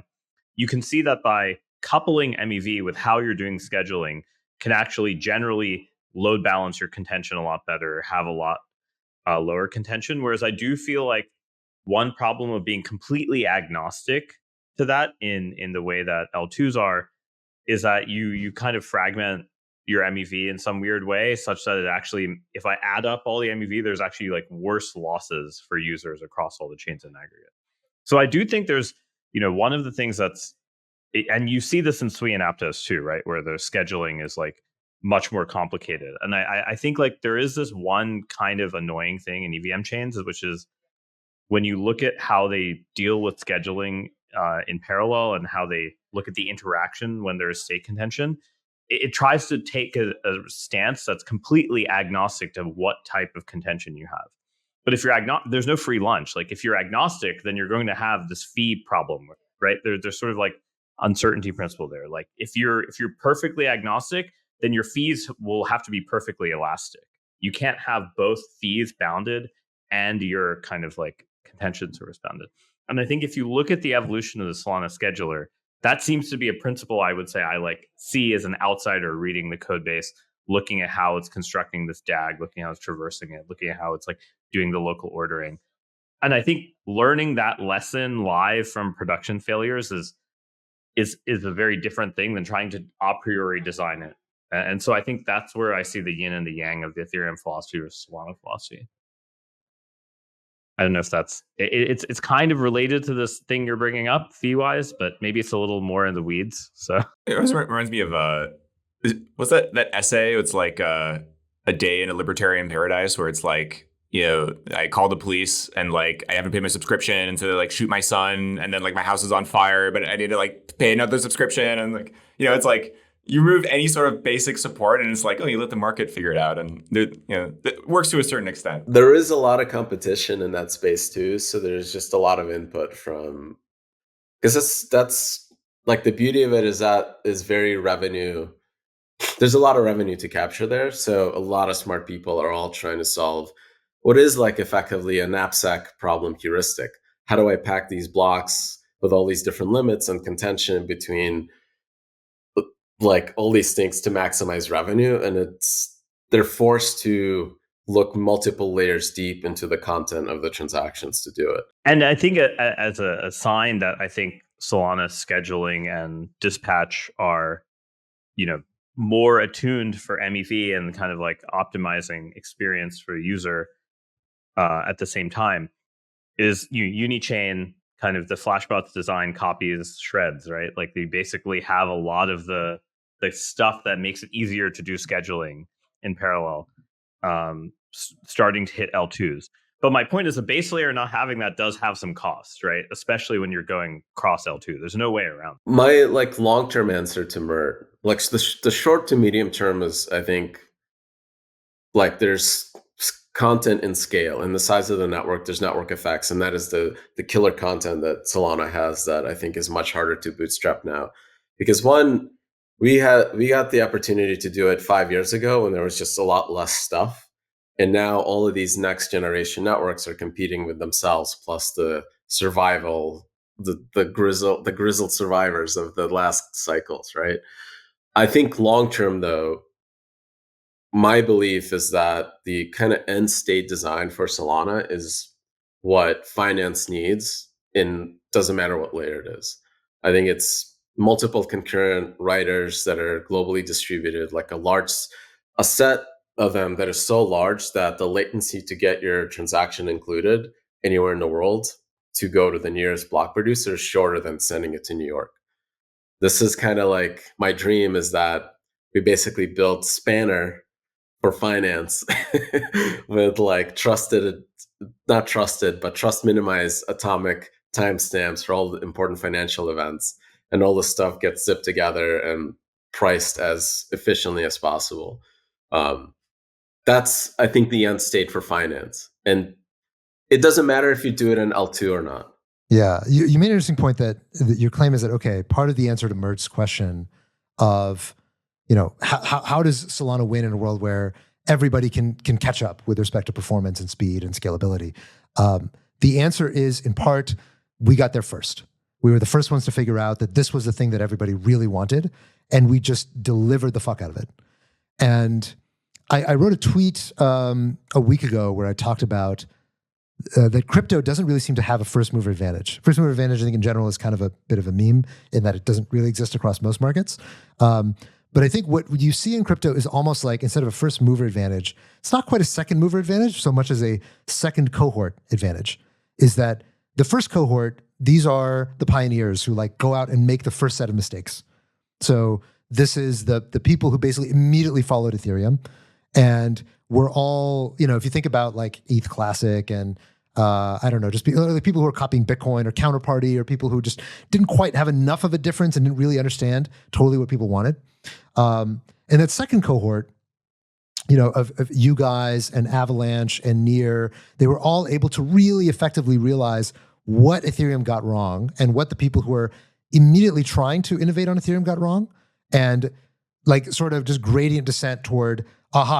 Speaker 4: you can see that by coupling MEV with how you're doing scheduling can actually generally load balance your contention a lot better, have a lot lower contention. Whereas I do feel like one problem of being completely agnostic to that in the way that L2s are is that you kind of fragment your MEV in some weird way, such that it actually, if I add up all the MEV, there's actually like worse losses for users across all the chains in aggregate. So I do think there's, one of the things that's, and you see this in Sui and Aptos too, right? Where the scheduling is like much more complicated. And I think like there is this one kind of annoying thing in EVM chains, which is when you look at how they deal with scheduling in parallel and how they look at the interaction when there is state contention, it tries to take a stance that's completely agnostic to what type of contention you have. But if you're agnostic, there's no free lunch. Like if you're agnostic, then you're going to have this fee problem, right? There's sort of like uncertainty principle there. Like if you're perfectly agnostic, then your fees will have to be perfectly elastic. You can't have both fees bounded and your kind of like contention service bounded. And I think if you look at the evolution of the Solana scheduler, that seems to be a principle I would say I like see as an outsider reading the code base, looking at how it's constructing this DAG, looking at how it's traversing it, looking at how it's like doing the local ordering. And I think learning that lesson live from production failures is a very different thing than trying to a priori design it. And so I think that's where I see the yin and the yang of the Ethereum philosophy versus Solana philosophy. I don't know if it's kind of related to this thing you're bringing up fee wise, but maybe it's a little more in the weeds. So
Speaker 5: it reminds me of what's that essay? It's like a day in a libertarian paradise, where it's like, I call the police and like I haven't paid my subscription, and so they like shoot my son, and then like my house is on fire, but I need to like pay another subscription, and like it's like you remove any sort of basic support, and it's like, oh, you let the market figure it out, and it works to a certain extent.
Speaker 2: There is a lot of competition in that space too, so there's just a lot of input from, because that's like the beauty of it is that is very revenue. There's a lot of revenue to capture there, so a lot of smart people are all trying to solve what is like effectively a knapsack problem heuristic. How do I pack these blocks with all these different limits and contention between like all these things to maximize revenue? And they're forced to look multiple layers deep into the content of the transactions to do it.
Speaker 4: And I think as a sign that I think Solana scheduling and dispatch are, more attuned for MEV and kind of like optimizing experience for a user at the same time, is Unichain, kind of the Flashbots design copies shreds, right? Like they basically have a lot of the stuff that makes it easier to do scheduling in parallel, starting to hit L2s. But my point is the base layer not having that does have some costs, right? Especially when you're going cross L2. There's no way around.
Speaker 2: My like long-term answer to Mert, like the short to medium term is, I think, like there's content in scale and the size of the network, there's network effects, and that is the killer content that Solana has that I think is much harder to bootstrap now. Because one, we got the opportunity to do it 5 years ago when there was just a lot less stuff. And now all of these next generation networks are competing with themselves, plus the survival, the grizzled survivors of the last cycles, right? I think long term though, my belief is that the kind of end state design for Solana is what finance needs, in doesn't matter what layer it is. I think it's multiple concurrent writers that are globally distributed, like a set of them that is so large that the latency to get your transaction included anywhere in the world to go to the nearest block producer is shorter than sending it to New York. This is kind of like my dream, is that we basically built Spanner for finance with like trust minimized atomic timestamps for all the important financial events, and all the stuff gets zipped together and priced as efficiently as possible. That's, I think, the end state for finance. And it doesn't matter if you do it in L2 or not.
Speaker 1: Yeah, you made an interesting point that your claim is that, okay, part of the answer to Mert's question of, how does Solana win in a world where everybody can catch up with respect to performance and speed and scalability? The answer is, in part, we got there first. We were the first ones to figure out that this was the thing that everybody really wanted, and we just delivered the fuck out of it. And I wrote a tweet a week ago where I talked about that crypto doesn't really seem to have a first mover advantage. First mover advantage, I think in general, is kind of a bit of a meme in that it doesn't really exist across most markets. But I think what you see in crypto is almost like, instead of a first mover advantage, it's not quite a second mover advantage so much as a second cohort advantage. Is that the first cohort, these are the pioneers who like go out and make the first set of mistakes. So this is the people who basically immediately followed Ethereum. And we're all, if you think about like ETH Classic and I don't know, just people who are copying Bitcoin or Counterparty, or people who just didn't quite have enough of a difference and didn't really understand totally what people wanted. And that second cohort, of you guys and Avalanche and Near, they were all able to really effectively realize what Ethereum got wrong and what the people who were immediately trying to innovate on Ethereum got wrong, and like sort of just gradient descent toward,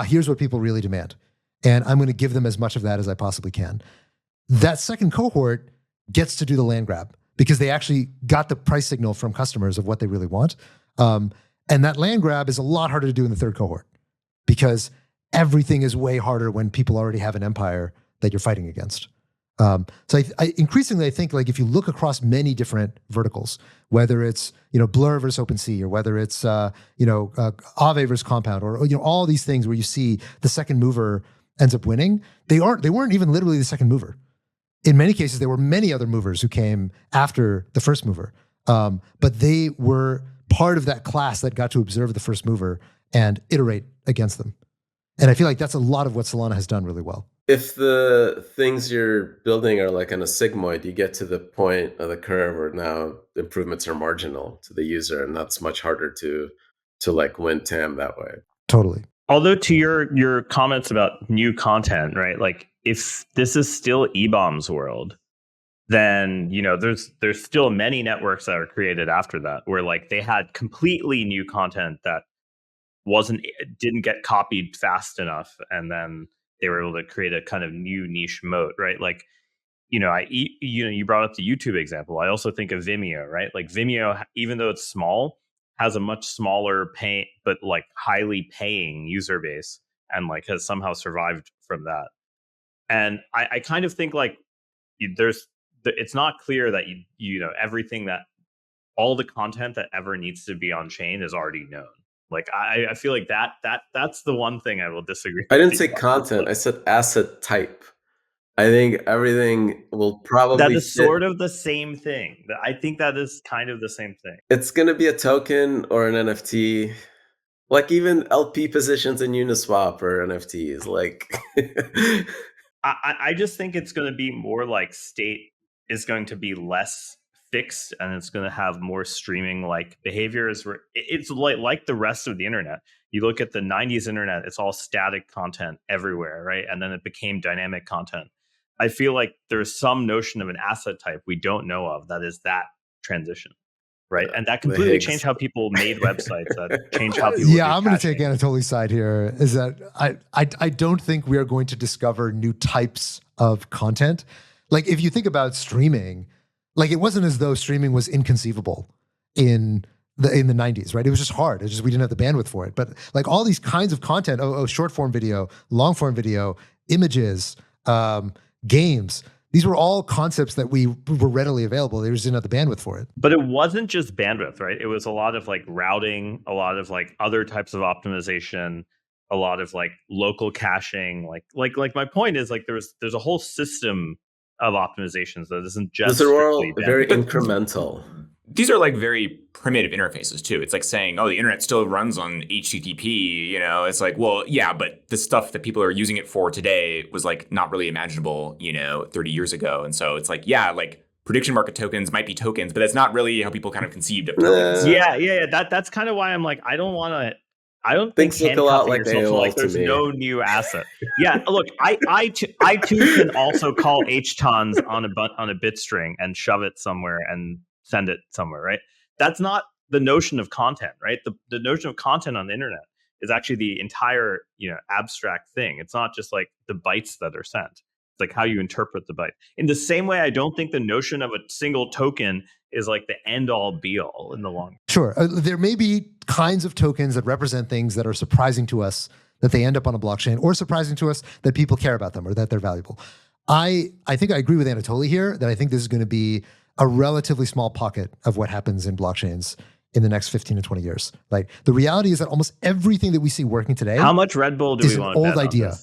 Speaker 1: here's what people really demand, and I'm going to give them as much of that as I possibly can. That second cohort gets to do the land grab because they actually got the price signal from customers of what they really want. And that land grab is a lot harder to do in the third cohort because everything is way harder when people already have an empire that you're fighting against. So I increasingly, I think, like, if you look across many different verticals, whether it's, Blur versus OpenSea, or whether it's, Aave versus Compound, or, all these things where you see the second mover ends up winning, they weren't even literally the second mover. In many cases, there were many other movers who came after the first mover, but they were part of that class that got to observe the first mover and iterate against them. And I feel like that's a lot of what Solana has done really well.
Speaker 2: If the things you're building are like on a sigmoid, you get to the point of the curve where now improvements are marginal to the user, and that's much harder to like win TAM that way.
Speaker 1: Totally.
Speaker 4: Although to your comments about new content, right? Like, if this is still eBaum's world, then there's still many networks that are created after that where like they had completely new content that didn't get copied fast enough, and then they were able to create a kind of new niche moat, right? Like, you brought up the YouTube example. I also think of Vimeo, right? Like Vimeo, even though it's small, has a much smaller but like highly paying user base, and like has somehow survived from that. And I kind of think like it's not clear that everything, that all the content that ever needs to be on chain is already known. Like I feel like that's the one thing I will disagree.
Speaker 2: I didn't say content. I said asset type. I think everything will probably...
Speaker 4: That is sort of the same thing. I think that is kind of the same thing.
Speaker 2: It's going to be a token or an NFT. Like even LP positions in Uniswap or NFTs. Like...
Speaker 4: I just think it's going to be more like state is going to be less fixed, and it's going to have more streaming like behaviors. Where it's like the rest of the internet. You look at the 90s internet, it's all static content everywhere, right? And then it became dynamic content. I feel like there's some notion of an asset type we don't know of that is that transition, right? And that completely changed how people made websites. That changed how people.
Speaker 1: Yeah, I'm going to take Anatoly's side here. Is that I don't think we are going to discover new types of content. Like if you think about streaming, like it wasn't as though streaming was inconceivable in in the 90s, right? It was just hard. It's just we didn't have the bandwidth for it. But like all these kinds of content, short form video, long form video, images, games, these were all concepts that were readily available. They just didn't have the bandwidth for it.
Speaker 4: But it wasn't just bandwidth, right? It was a lot of like routing, a lot of like other types of optimization, a lot of like local caching. Like my point is like there's a whole system of optimizations that isn't just
Speaker 2: these are all
Speaker 4: strictly
Speaker 2: very
Speaker 4: bandwidth.
Speaker 2: incremental.
Speaker 5: These are like very primitive interfaces too. It's like saying, oh, the internet still runs on HTTP, you know? It's like, well, yeah, but the stuff that people are using it for today was like not really imaginable, 30 years ago. And so it's like, yeah, like prediction market tokens might be tokens, but that's not really how people kind of conceived of tokens.
Speaker 4: Yeah. That's kind of why I'm like, I don't think
Speaker 2: look a lot like
Speaker 4: yourself to like there's no new asset. Yeah, look, I too can also call H-tons on a bit string and shove it somewhere and send it somewhere, right? That's not the notion of content, right? The notion of content on the internet is actually the entire, abstract thing. It's not just like the bytes that are sent. It's like how you interpret the byte. In the same way, I don't think the notion of a single token is like the end all be all in the long run.
Speaker 1: Sure. There may be kinds of tokens that represent things that are surprising to us that they end up on a blockchain, or surprising to us that people care about them or that they're valuable. I think I agree with Anatoly here that I think this is going to be a relatively small pocket of what happens in blockchains in the next 15 to 20 years. Like the reality is that almost everything that we see working today,
Speaker 4: how much Red Bull do we want to bet
Speaker 1: old idea.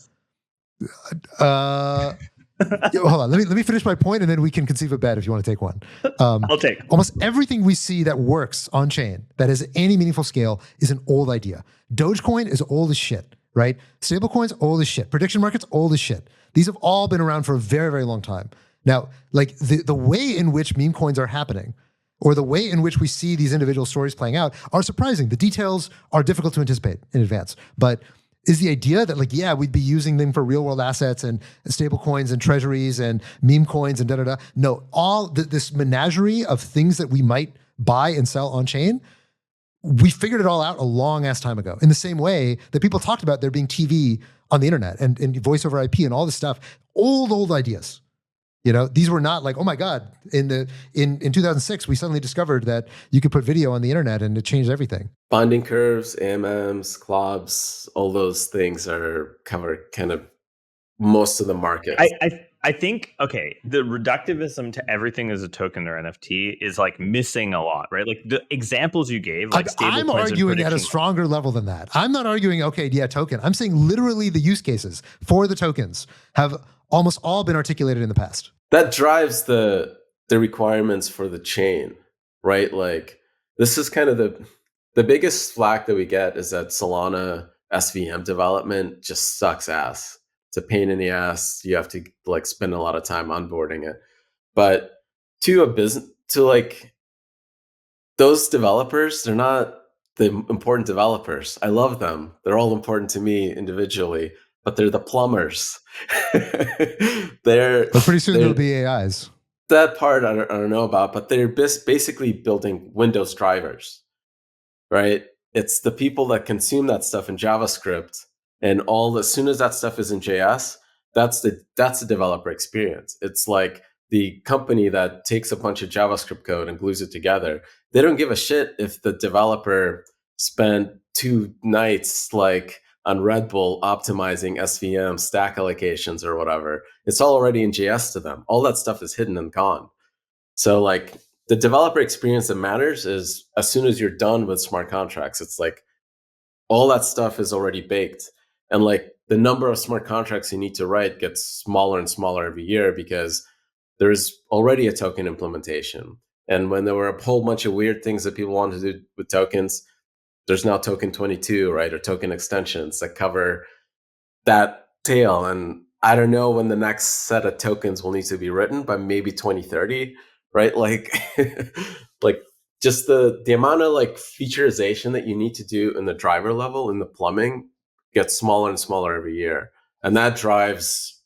Speaker 1: Hold on, let me finish my point, and then we can conceive a bet if you want to take one.
Speaker 4: I'll take.
Speaker 1: Almost everything we see that works on chain, that has any meaningful scale, is an old idea. Dogecoin is old as shit, right? Stablecoins old as shit. Prediction markets old as shit. These have all been around for a very, very long time. Now, like the way in which meme coins are happening, or the way in which we see these individual stories playing out, are surprising. The details are difficult to anticipate in advance, but is the idea that like, yeah, we'd be using them for real world assets and stable coins and treasuries and meme coins and da-da-da. No, all this menagerie of things that we might buy and sell on chain, we figured it all out a long ass time ago. In the same way that people talked about there being TV on the internet and voice over IP and all this stuff, old ideas. These were not like, oh my God, in 2006, we suddenly discovered that you could put video on the internet and it changed everything.
Speaker 2: Bonding curves, AMMs, CLOBs, all those things cover kind of most of the market.
Speaker 4: I think, okay, the reductivism to everything as a token or NFT is like missing a lot, right? Like the examples you gave, like
Speaker 1: I'm arguing at a stronger level than that. I'm not arguing, okay, yeah, token. I'm saying literally the use cases for the tokens have almost all been articulated in the past.
Speaker 2: That drives the requirements for the chain, right? Like this is kind of the biggest flack that we get is that Solana SVM development just sucks ass. It's a pain in the ass. You have to like spend a lot of time onboarding it. But to a business, to like those developers, they're not the important developers. I love them. They're all important to me individually, but they're the plumbers. But
Speaker 1: pretty soon there'll be AIs.
Speaker 2: That part I don't know about, but they're basically building Windows drivers, right? It's the people that consume that stuff in JavaScript, and as soon as that stuff is in JS, that's the developer experience. It's like the company that takes a bunch of JavaScript code and glues it together. They don't give a shit if the developer spent 2 nights like on Red Bull optimizing SVM stack allocations or whatever. It's all already in JS to them. All that stuff is hidden and gone. So like the developer experience that matters is as soon as you're done with smart contracts, it's like all that stuff is already baked. And like the number of smart contracts you need to write gets smaller and smaller every year because there's already a token implementation. And when there were a whole bunch of weird things that people wanted to do with tokens, there's now token 22, right? Or token extensions that cover that tail. And I don't know when the next set of tokens will need to be written, but maybe 2030, right? Like, like just the amount of like featurization that you need to do in the driver level in the plumbing gets smaller and smaller every year. And that drives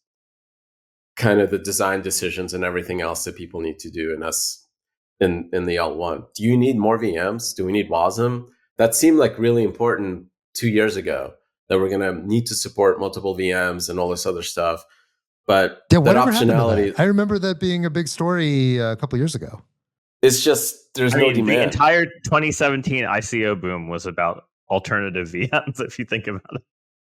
Speaker 2: kind of the design decisions and everything else that people need to do in the L1. Do you need more VMs? Do we need WASM? That seemed like really important 2 years ago, that we're going to need to support multiple VMs and all this other stuff. But
Speaker 1: yeah, that optionality, I remember that being a big story a couple of years ago.
Speaker 2: It's just there's no demand.
Speaker 4: The entire 2017 ICO boom was about alternative VMs. If you think about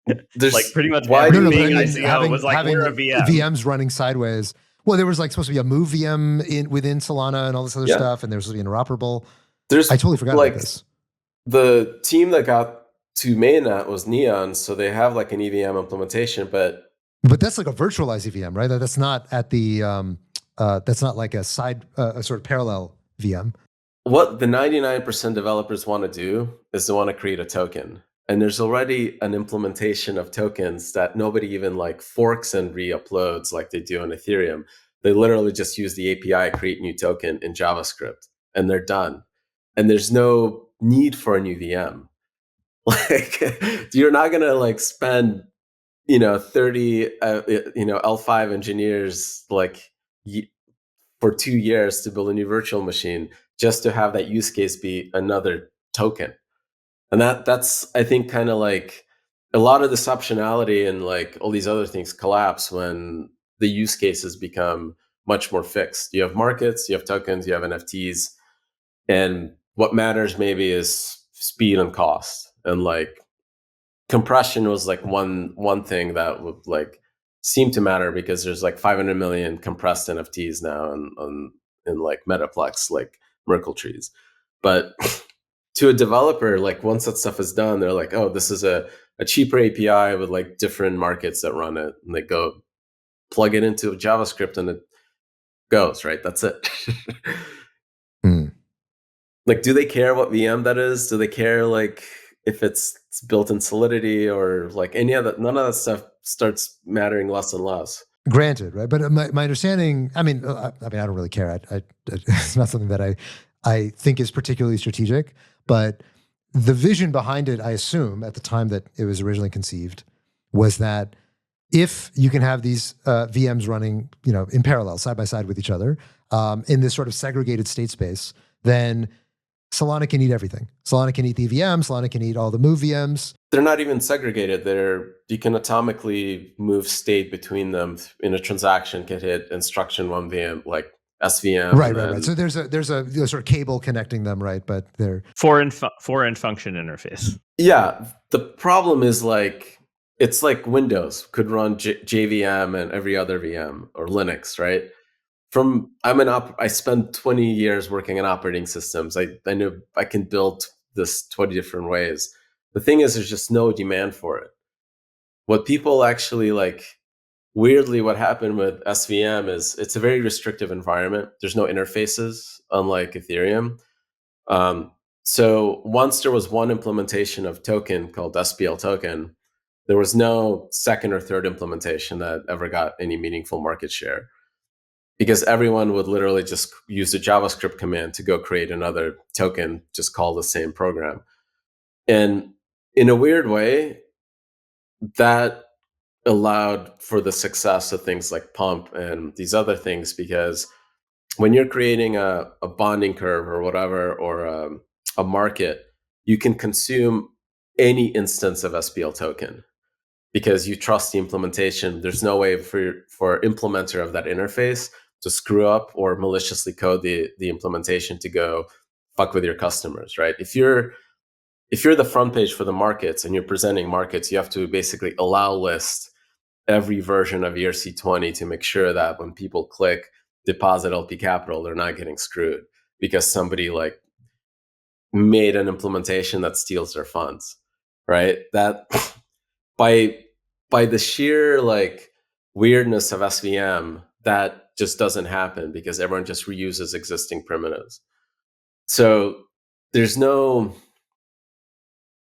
Speaker 4: it,
Speaker 2: there's
Speaker 4: like pretty much
Speaker 2: why
Speaker 4: everything ICO was like we're a VM.
Speaker 1: VMs running sideways. Well, there was like supposed to be a move VM within Solana and all this other stuff, and there was supposed to be interoperable. I totally forgot about this.
Speaker 2: The team that got to mainnet was Neon, so they have like an EVM implementation, but
Speaker 1: that's like a virtualized EVM, right? That's not at the that's not like a side a sort of parallel VM.
Speaker 2: What the 99% developers want to do is they want to create a token, and there's already an implementation of tokens that nobody even like forks and re-uploads like they do on Ethereum. They literally just use the API, create new token in JavaScript, and they're done. And there's no need for a new VM. Like you're not gonna like spend 30 L5 engineers like for 2 years to build a new virtual machine just to have that use case be another token. And that's I think kind of like a lot of this optionality and like all these other things collapse when the use cases become much more fixed. You have markets, you have tokens, you have NFTs, and what matters maybe is speed and cost. And like compression was like one thing that would like seem to matter because there's like 500 million compressed NFTs now in like Metaplex, like Merkle trees. But to a developer, like once that stuff is done, they're like, oh, this is a cheaper API with like different markets that run it, and they go plug it into JavaScript and it goes, right? That's it. Like, do they care what VM that is? Do they care like if it's built in Solidity or like any other? None of that stuff starts mattering less and less.
Speaker 1: Granted, right? But my understanding, I mean, I don't really care. It's not something that I think is particularly strategic. But the vision behind it, I assume, at the time that it was originally conceived, was that if you can have these VMs running, in parallel, side by side with each other, in this sort of segregated state space, then Solana can eat everything. Solana can eat the EVM. Solana can eat all the move VMs.
Speaker 2: They're not even segregated. You can atomically move state between them in a transaction. Can hit instruction one VM like SVM.
Speaker 1: Right. So there's a sort of cable connecting them, right? But they're
Speaker 4: foreign function interface.
Speaker 2: Yeah. The problem is like it's like Windows could run JVM and every other VM or Linux, right? I spent 20 years working on operating systems. I know I can build this 20 different ways. The thing is, there's just no demand for it. What people actually like, weirdly, what happened with SVM is it's a very restrictive environment. There's no interfaces, unlike Ethereum. So once there was one implementation of token called SPL token, there was no second or third implementation that ever got any meaningful market share. Because everyone would literally just use the JavaScript command to go create another token, just call the same program. And in a weird way, that allowed for the success of things like Pump and these other things, because when you're creating a bonding curve or whatever, or a market, you can consume any instance of SPL token because you trust the implementation. There's no way for implementer of that interface to screw up or maliciously code the implementation to go fuck with your customers, right? If you're the front page for the markets and you're presenting markets, you have to basically allow list every version of ERC20 to make sure that when people click deposit LP capital, they're not getting screwed because somebody like made an implementation that steals their funds, right? That by the sheer like weirdness of SVM, that just doesn't happen because everyone just reuses existing primitives. So there's no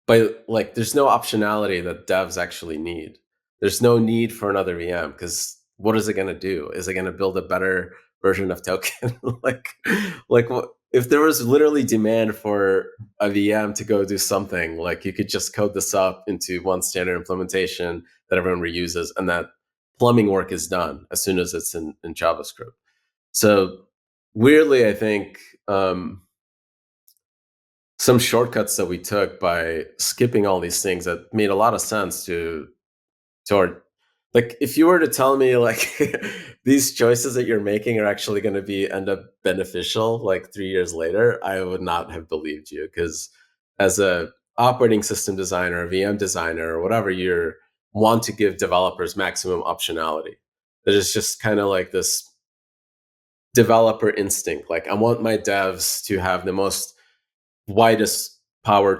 Speaker 2: optionality that devs actually need. There's no need for another VM because what is it going to do? Is it going to build a better version of token? like what, if there was literally demand for a VM to go do something, like you could just code this up into one standard implementation that everyone reuses, and that plumbing work is done as soon as it's in JavaScript. So weirdly, I think some shortcuts that we took by skipping all these things that made a lot of sense to Like if you were to tell me like these choices that you're making are actually going to end up beneficial like 3 years later, I would not have believed you, because as a operating system designer, a VM designer, or whatever, you want to give developers maximum optionality. That is just kind of like this developer instinct. Like I want my devs to have the most widest power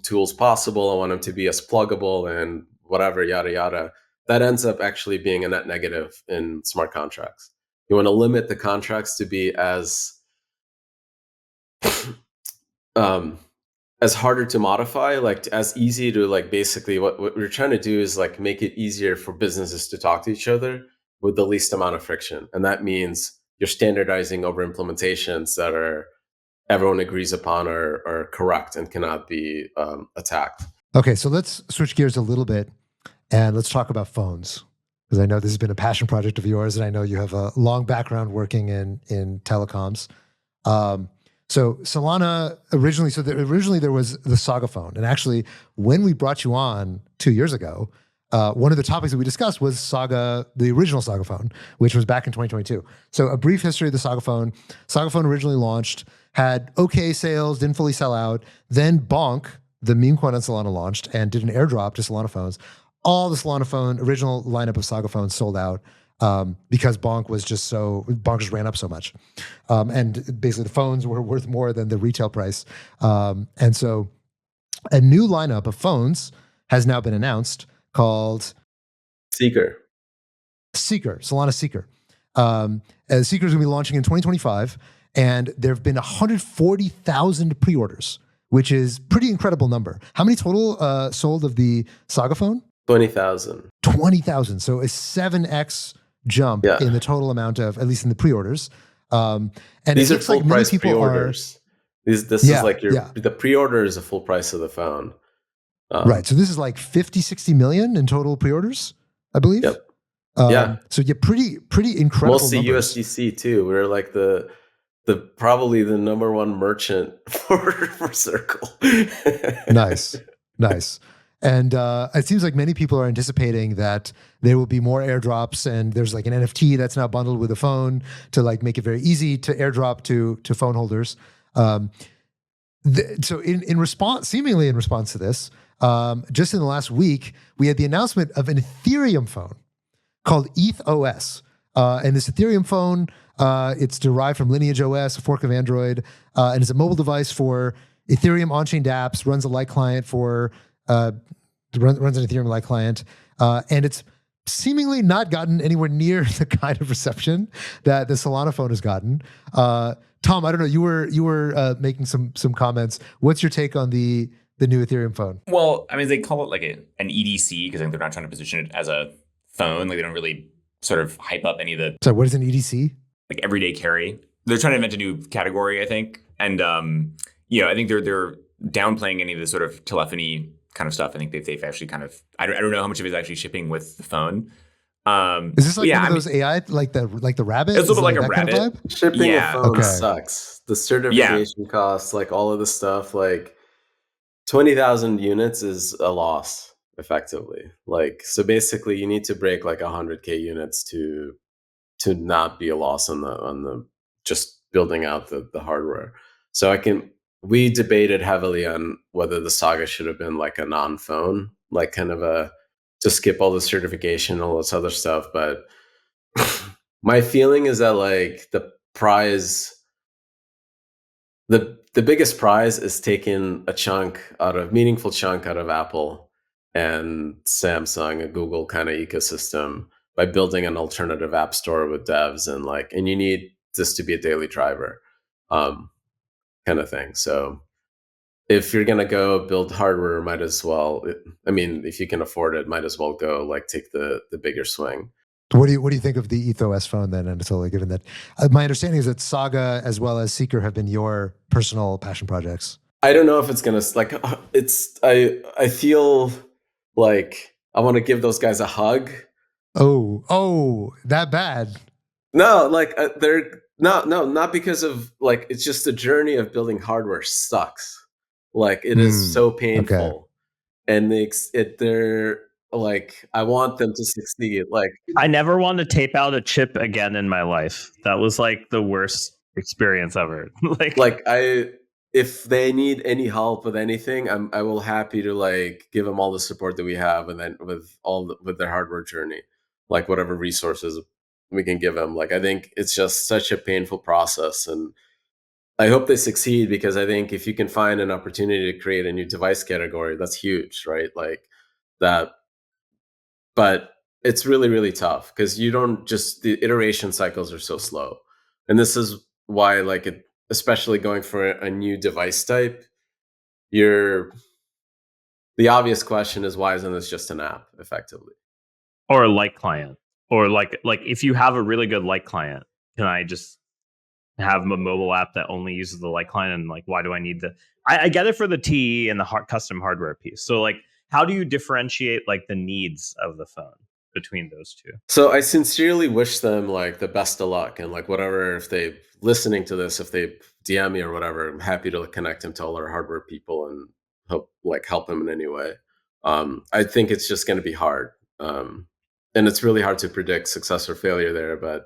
Speaker 2: tools possible. I want them to be as pluggable and whatever, yada yada. That ends up actually being a net negative in smart contracts. You want to limit the contracts to be as as harder to modify, like as easy to like basically what we're trying to do is like make it easier for businesses to talk to each other with the least amount of friction. And that means you're standardizing over implementations that are everyone agrees upon are correct and cannot be attacked.
Speaker 1: Okay, so let's switch gears a little bit and let's talk about phones, because I know this has been a passion project of yours, and I know you have a long background working in telecoms. So Solana originally there was the Saga phone, and actually when we brought you on 2 years ago, one of the topics that we discussed was Saga, the original Saga phone, which was back in 2022. So a brief history of the Saga phone. Saga phone originally launched, had okay sales, didn't fully sell out. Then Bonk, the meme coin on Solana, launched and did an airdrop to Solana phones. All the Solana phone, original lineup of Saga phones sold out because Bonk just ran up so much. And basically the phones were worth more than the retail price. And so a new lineup of phones has now been announced called
Speaker 2: Seeker,
Speaker 1: Solana Seeker. Seeker is going to be launching in 2025, and there have been 140,000 pre-orders, which is pretty incredible number. How many total sold of the Saga phone?
Speaker 2: 20,000.
Speaker 1: 20,000. So a 7x jump in the total amount of, at least in the pre-orders. And
Speaker 2: these are full price pre-orders. This is like the pre-order is a full price of the phone.
Speaker 1: Right. So this is like 50, 60 million in total pre-orders, I believe.
Speaker 2: Yep.
Speaker 1: So pretty incredible.
Speaker 2: Mostly numbers. USDC too. We're like the probably the number one merchant for Circle.
Speaker 1: Nice. And it seems like many people are anticipating that there will be more airdrops, and there's like an NFT that's now bundled with a phone to like make it very easy to airdrop to phone holders. So seemingly in response to this, just in the last week, we had the announcement of an Ethereum phone called ETHOS. And this Ethereum phone, it's derived from Lineage OS, a fork of Android, and it's a mobile device for Ethereum on-chain dApps, runs a light client runs an Ethereum light client, and it's seemingly not gotten anywhere near the kind of reception that the Solana phone has gotten. Tom, I don't know, you were making some comments. What's your take on the new Ethereum phone?
Speaker 5: Well, I mean, they call it like an EDC because I think they're not trying to position it as a phone. Like they don't really sort of hype up any of the.
Speaker 1: So what is an EDC?
Speaker 5: Like everyday carry. They're trying to invent a new category, I think, and I think they're downplaying any of the sort of telephony kind of stuff. I think they've actually kind of. I don't know how much of it is actually shipping with the phone.
Speaker 1: Is this like one of those AI like the rabbit?
Speaker 5: It's a little bit like a rabbit.
Speaker 1: Kind of
Speaker 2: shipping a phone sucks. The certification costs, like all of the stuff, like 20,000 units is a loss effectively. Like so, basically, you need to break like 100K units to not be a loss on the just building out the hardware. So we debated heavily on whether the Saga should have been like a non-phone, like kind of to skip all the certification, all this other stuff. But my feeling is that like the prize, the biggest prize is taking a meaningful chunk out of Apple and Samsung, a Google kind of ecosystem by building an alternative app store with devs and you need this to be a daily driver, kind of thing. So if you're gonna go build hardware, might as well. If you can afford it, might as well go like take the bigger swing.
Speaker 1: What do you think of the ETHOS phone then, Anatoly? Given that my understanding is that Saga as well as Seeker have been your personal passion projects.
Speaker 2: I don't know if it's gonna like. I feel like I want to give those guys a hug.
Speaker 1: Oh, that bad?
Speaker 2: No, like they're not because of like it's just the journey of building hardware sucks. Like it is so painful, and like I want them to succeed. Like
Speaker 4: I never want to tape out a chip again in my life. That was like the worst experience ever.
Speaker 2: like if they need any help with anything, I will happy to like give them all the support that we have, and then with their hardware journey, like whatever resources we can give them. Like I think it's just such a painful process, and I hope they succeed, because I think if you can find an opportunity to create a new device category, that's huge, right? Like that. But it's really, really tough because you don't just, the iteration cycles are so slow. And this is why, like, especially going for a new device type, the obvious question is, why isn't this just an app effectively?
Speaker 4: Or a light client. Or like if you have a really good light client, can I just have a mobile app that only uses the light client? And like, why do I need I get it for the TE and the custom hardware piece. So like, how do you differentiate like the needs of the phone between those two?
Speaker 2: So I sincerely wish them like the best of luck, and like whatever, if they listening to this, if they DM me or whatever, I'm happy to connect them to all our hardware people and help them in any way. I think it's just going to be hard. And it's really hard to predict success or failure there. But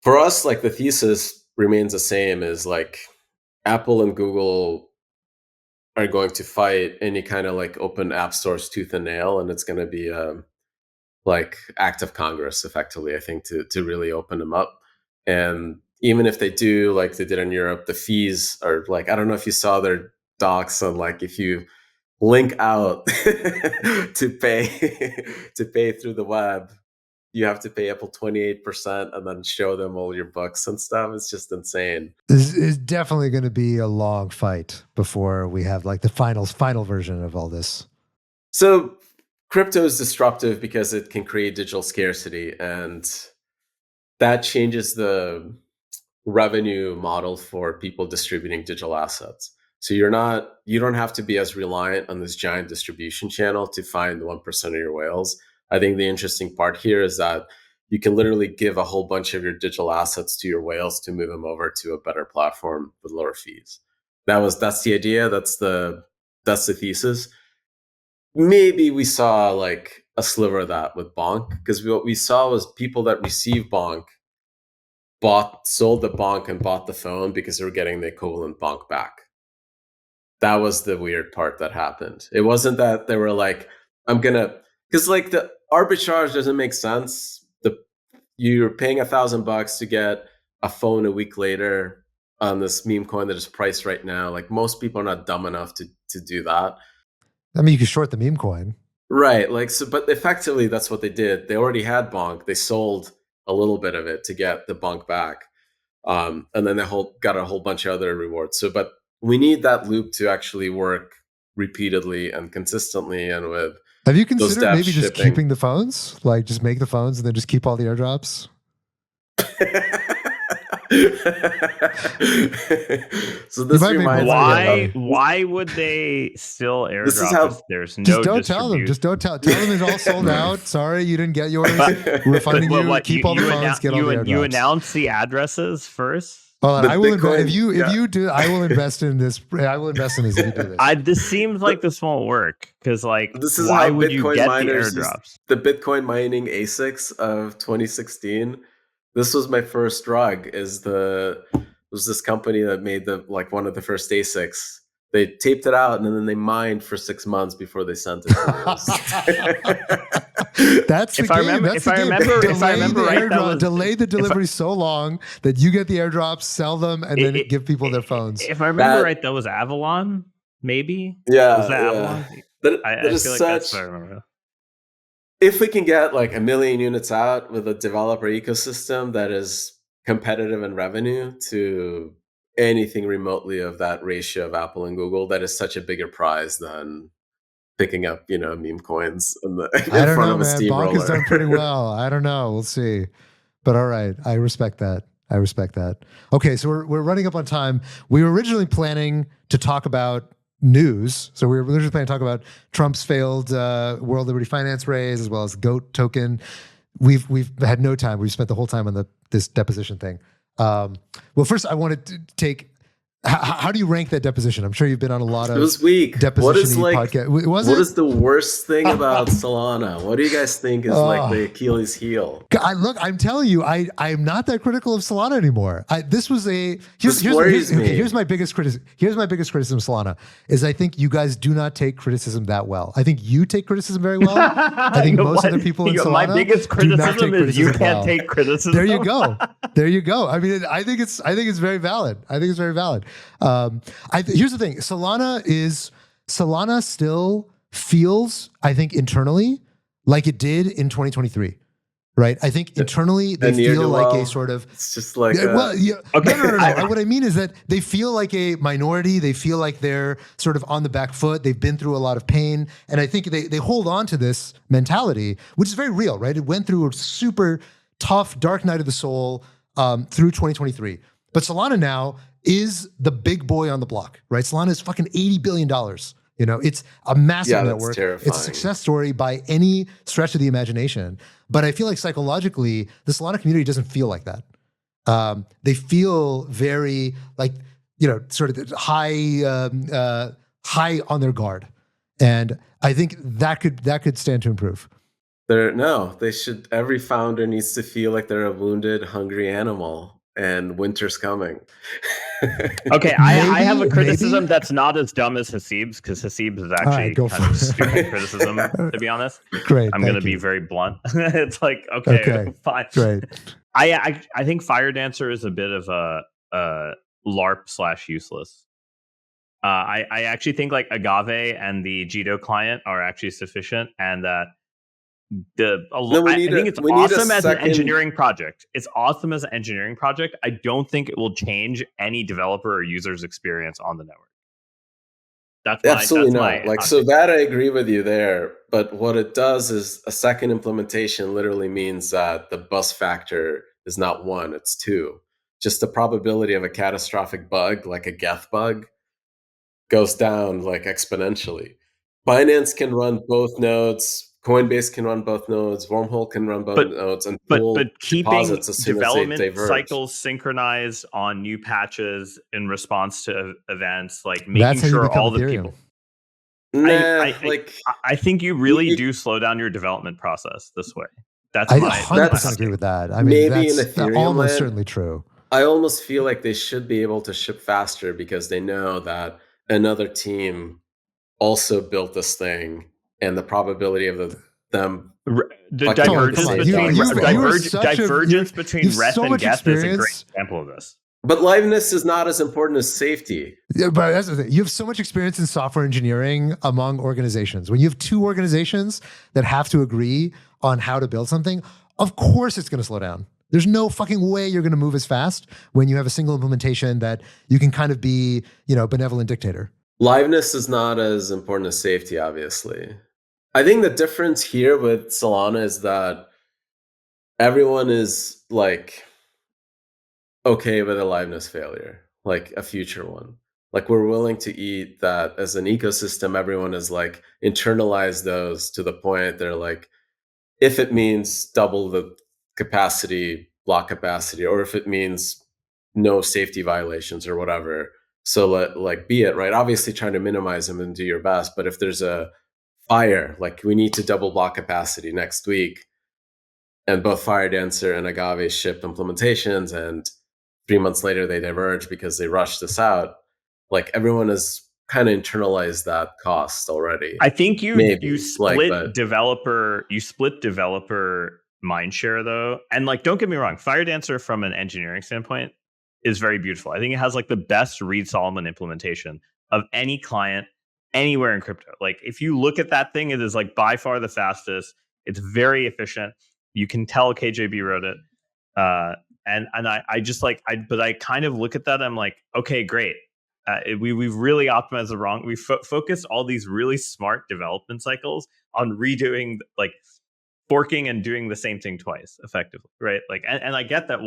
Speaker 2: for us, like the thesis remains the same, is like Apple and Google are going to fight any kind of like open app stores tooth and nail, and it's going to be like act of Congress effectively, I think, to really open them up. And even if they do, like they did in Europe, the fees are like, I don't know if you saw their docs on like, if you link out to pay through the web, you have to pay Apple 28% and then show them all your books and stuff. It's just insane.
Speaker 1: This is definitely going to be a long fight before we have like the final version of all this.
Speaker 2: So crypto is disruptive because it can create digital scarcity, and that changes the revenue model for people distributing digital assets. So you don't have to be as reliant on this giant distribution channel to find the 1% of your whales. I think the interesting part here is that you can literally give a whole bunch of your digital assets to your whales to move them over to a better platform with lower fees. That's the idea. That's the thesis. Maybe we saw like a sliver of that with Bonk, because what we saw was people that received Bonk sold the Bonk and bought the phone because they were getting the equivalent Bonk back. That was the weird part that happened. It wasn't that they were like, because like the arbitrage doesn't make sense. You're paying $1,000 to get a phone a week later on this meme coin that is priced right now. Like most people are not dumb enough to do that.
Speaker 1: I mean, you could short the meme coin.
Speaker 2: Right. Like, so, but effectively that's what they did. They already had Bonk. They sold a little bit of it to get the Bonk back. And then they got a whole bunch of other rewards. So, but we need that loop to actually work repeatedly and consistently, and with.
Speaker 1: Have you considered maybe just keeping the phones? Like just make the phones and then just keep all the airdrops?
Speaker 2: So this reminds me of,
Speaker 4: why would they still airdrop if there's no
Speaker 1: just don't tell them. Just don't tell them it's all sold out. Sorry, you didn't get yours. We're finding you. Keep all the phones. Get all the airdrops.
Speaker 4: You announce the addresses first.
Speaker 1: Well, I will invest. If you do, I will invest in this. I will invest in this if you do this.
Speaker 4: This seems like this won't work, because like,
Speaker 2: this is
Speaker 4: why
Speaker 2: how
Speaker 4: would
Speaker 2: Bitcoin
Speaker 4: you get
Speaker 2: miners
Speaker 4: the airdrops?
Speaker 2: The Bitcoin mining ASICs of 2016. This was my first drug. Was this company that made one of the first ASICs. They taped it out and then they mined for 6 months before they sent it.
Speaker 1: That's the game. If I remember right, delay the delivery so long that you get the airdrops, sell them, and then give people their phones.
Speaker 4: If I remember right, that was Avalon, maybe.
Speaker 2: Yeah,
Speaker 4: was that Avalon? I feel like that's what I remember.
Speaker 2: If we can get like 1 million units out with a developer ecosystem that is competitive in revenue to anything remotely of that ratio of Apple and Google, that is such a bigger prize than picking up, meme coins in front of a steamroller.
Speaker 1: Bonk has done pretty well. I don't know. We'll see. But all right. I respect that. Okay. So we're running up on time. We were originally planning to talk about news. So we were originally planning to talk about Trump's failed World Liberty Finance raise, as well as GOAT token. We've had no time. We've spent the whole time on this deposition thing. Well, first I wanted to take How do you rank that deposition? I'm sure you've been on a lot of
Speaker 2: it was weak.
Speaker 1: deposition podcast.
Speaker 2: What is the worst thing about Solana? What do you guys think is like the Achilles heel?
Speaker 1: I'm telling you, I'm not that critical of Solana anymore. Here's my biggest criticism. Here's my biggest criticism of Solana is I think you guys do not take criticism that well. I think you take criticism very well. I think most other people in Solana
Speaker 4: my biggest criticism is you can't take criticism.
Speaker 1: There you go. There you go. I mean, I think it's very valid. I think it's very valid. Here's the thing. Solana still feels, I think, internally like it did in 2023. Right. I think internally they feel like a sort of.
Speaker 2: It's just like.
Speaker 1: Okay. No. What I mean is that they feel like a minority. They feel like they're sort of on the back foot. They've been through a lot of pain, and I think they hold on to this mentality, which is very real. Right. It went through a super tough, dark night of the soul through 2023. But Solana now is the big boy on the block. Right. Solana is fucking $80 billion. You know, it's a massive network.
Speaker 2: Terrifying.
Speaker 1: It's a success story by any stretch of the imagination. But I feel like psychologically, the Solana community doesn't feel like that. They feel very like, you know, sort of high on their guard. And I think that could stand to improve.
Speaker 2: Every founder needs to feel like they're a wounded, hungry animal. And winter's coming.
Speaker 4: Okay, I have a criticism that's not as dumb as Hasib's, because Hasib's is actually kind of stupid criticism, to be honest.
Speaker 1: Great.
Speaker 4: I'm going to be very blunt. It's like, okay, fine.
Speaker 1: Great.
Speaker 4: I think Fire Dancer is a bit of a LARP / useless. I actually think like Agave and the Jito client are actually sufficient, and that I think it's awesome as an engineering project. It's awesome as an engineering project. I don't think it will change any developer or user's experience on the network.
Speaker 2: Absolutely not. So that I agree with you there. But what it does is a second implementation literally means that the bus factor is not 1, it's 2. Just the probability of a catastrophic bug, like a Geth bug, goes down like exponentially. Binance can run both nodes. Coinbase can run both nodes. Wormhole can run both nodes, and
Speaker 4: but keeping development cycles synchronized on new patches in response to events, like making sure all the people. I think you really do slow down your development process this way. I
Speaker 1: 100% agree with that. I mean, maybe that's almost certainly true.
Speaker 2: I almost feel like they should be able to ship faster because they know that another team also built this thing. And the probability of them
Speaker 4: divergence between Reth and Geth is a great example of this.
Speaker 2: But liveness is not as important as safety.
Speaker 1: Yeah, but that's the thing. You have so much experience in software engineering among organizations. When you have 2 organizations that have to agree on how to build something, of course it's going to slow down. There's no fucking way you're going to move as fast when you have a single implementation that you can kind of be, you know, benevolent dictator.
Speaker 2: Liveness is not as important as safety, obviously. I think the difference here with Solana is that everyone is like okay with a liveness failure, like a future one. Like we're willing to eat that as an ecosystem. Everyone is like internalized those to the point they're like, if it means double the capacity, block capacity, or if it means no safety violations or whatever. So like be it, right? Obviously trying to minimize them and do your best. But if there's a fire, like we need to double block capacity next week, and both Fire Dancer and Agave ship implementations, and 3 months later they diverge because they rushed this out, like everyone has kind of internalized that cost already.
Speaker 4: I think you split developer mindshare though. And like, don't get me wrong, Fire Dancer from an engineering standpoint is very beautiful. I think it has like the best Reed Solomon implementation of any client anywhere in crypto. Like if you look at that thing, it is like by far the fastest. It's very efficient. You can tell KJB wrote it. And I just like, but I kind of look at that. I'm like, okay, great. We've really optimized the wrong. We focused all these really smart development cycles on redoing, like forking and doing the same thing twice effectively. Right. Like, and I get that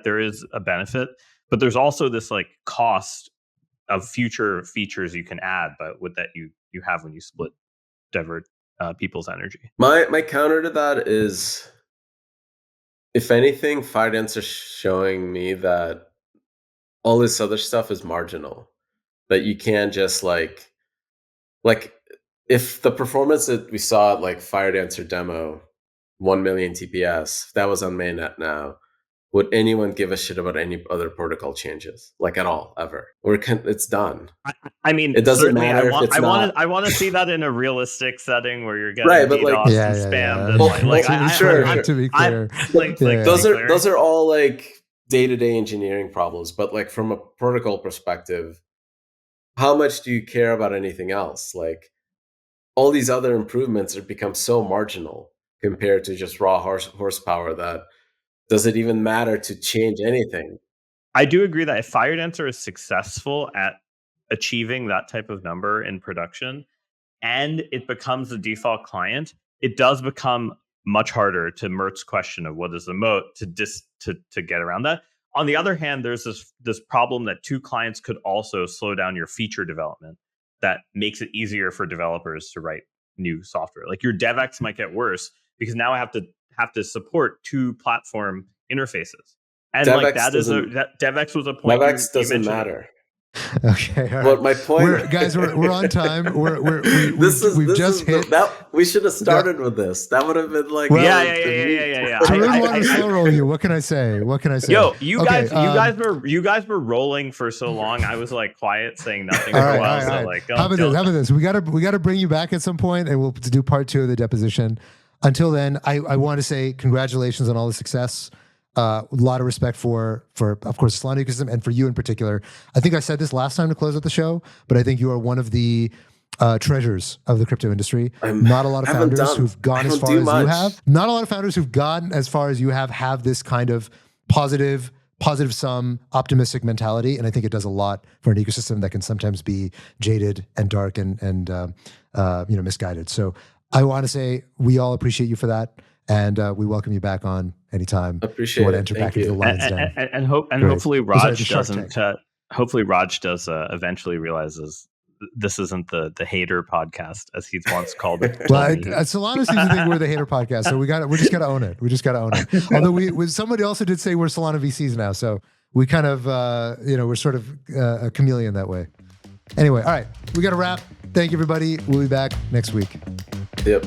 Speaker 4: there is a benefit, but there's also this like cost of future features you can add, but with that you have when you divert people's energy.
Speaker 2: My counter to that is, if anything, Fire Dancer showing me that all this other stuff is marginal. That you can't just like if the performance that we saw at like Firedancer demo, 1 million TPS, if that was on mainnet now, would anyone give a shit about any other protocol changes, like at all, ever? It's done.
Speaker 4: I mean,
Speaker 2: it doesn't
Speaker 4: certainly
Speaker 2: matter.
Speaker 4: I want to see that in a realistic setting where you're getting
Speaker 2: right, but like,
Speaker 4: DDoS and spammed.
Speaker 2: Sure.
Speaker 1: To be clear,
Speaker 2: those are all like day-to-day engineering problems. But like from a protocol perspective, how much do you care about anything else? Like all these other improvements have become so marginal compared to just raw horsepower that does it even matter to change anything?
Speaker 4: I do agree that if Firedancer is successful at achieving that type of number in production and it becomes the default client, it does become much harder to Mert's question of what is the moat to get around that. On the other hand, there's this problem that two clients could also slow down your feature development that makes it easier for developers to write new software. Like your DevX might get worse because now I have to support two platform interfaces. And DevX like DevX was a point.
Speaker 2: DevX doesn't matter.
Speaker 1: Okay, all right.
Speaker 2: But my point,
Speaker 1: guys, we're on time. We've just hit
Speaker 2: that. We should have started with this. That would have been like,
Speaker 4: yeah.
Speaker 1: Tarun wanted to slow roll you. What can I say?
Speaker 4: Yo, you guys were rolling for so long. I was like quiet, saying nothing for a while. So like,
Speaker 1: how about this? We gotta bring you back at some point, and we'll do part 2 of the deposition. Until then, I want to say congratulations on all the success. A lot of respect for of course the Solana ecosystem and for you in particular. I think I said this last time to close out the show, but I think you are one of the treasures of the crypto industry. Not a lot of founders who've gone as far as you have. Not a lot of founders who've gone as far as you have this kind of positive sum, optimistic mentality, and I think it does a lot for an ecosystem that can sometimes be jaded and dark and misguided. So I want to say we all appreciate you for that. And we welcome you back on anytime.
Speaker 2: Appreciate
Speaker 1: you want
Speaker 2: it.
Speaker 1: to enter back into the lion's den.
Speaker 4: And hopefully Raj doesn't. Hopefully Raj does eventually realizes this isn't the hater podcast as he's once called it.
Speaker 1: Well, Solana seems to think we're the hater podcast, so we just gotta own it. We just gotta own it. Although somebody also did say we're Solana VCs now, so we kind of we're sort of a chameleon that way. Anyway, all right, we got to wrap. Thank you, everybody. We'll be back next week.
Speaker 2: Yep.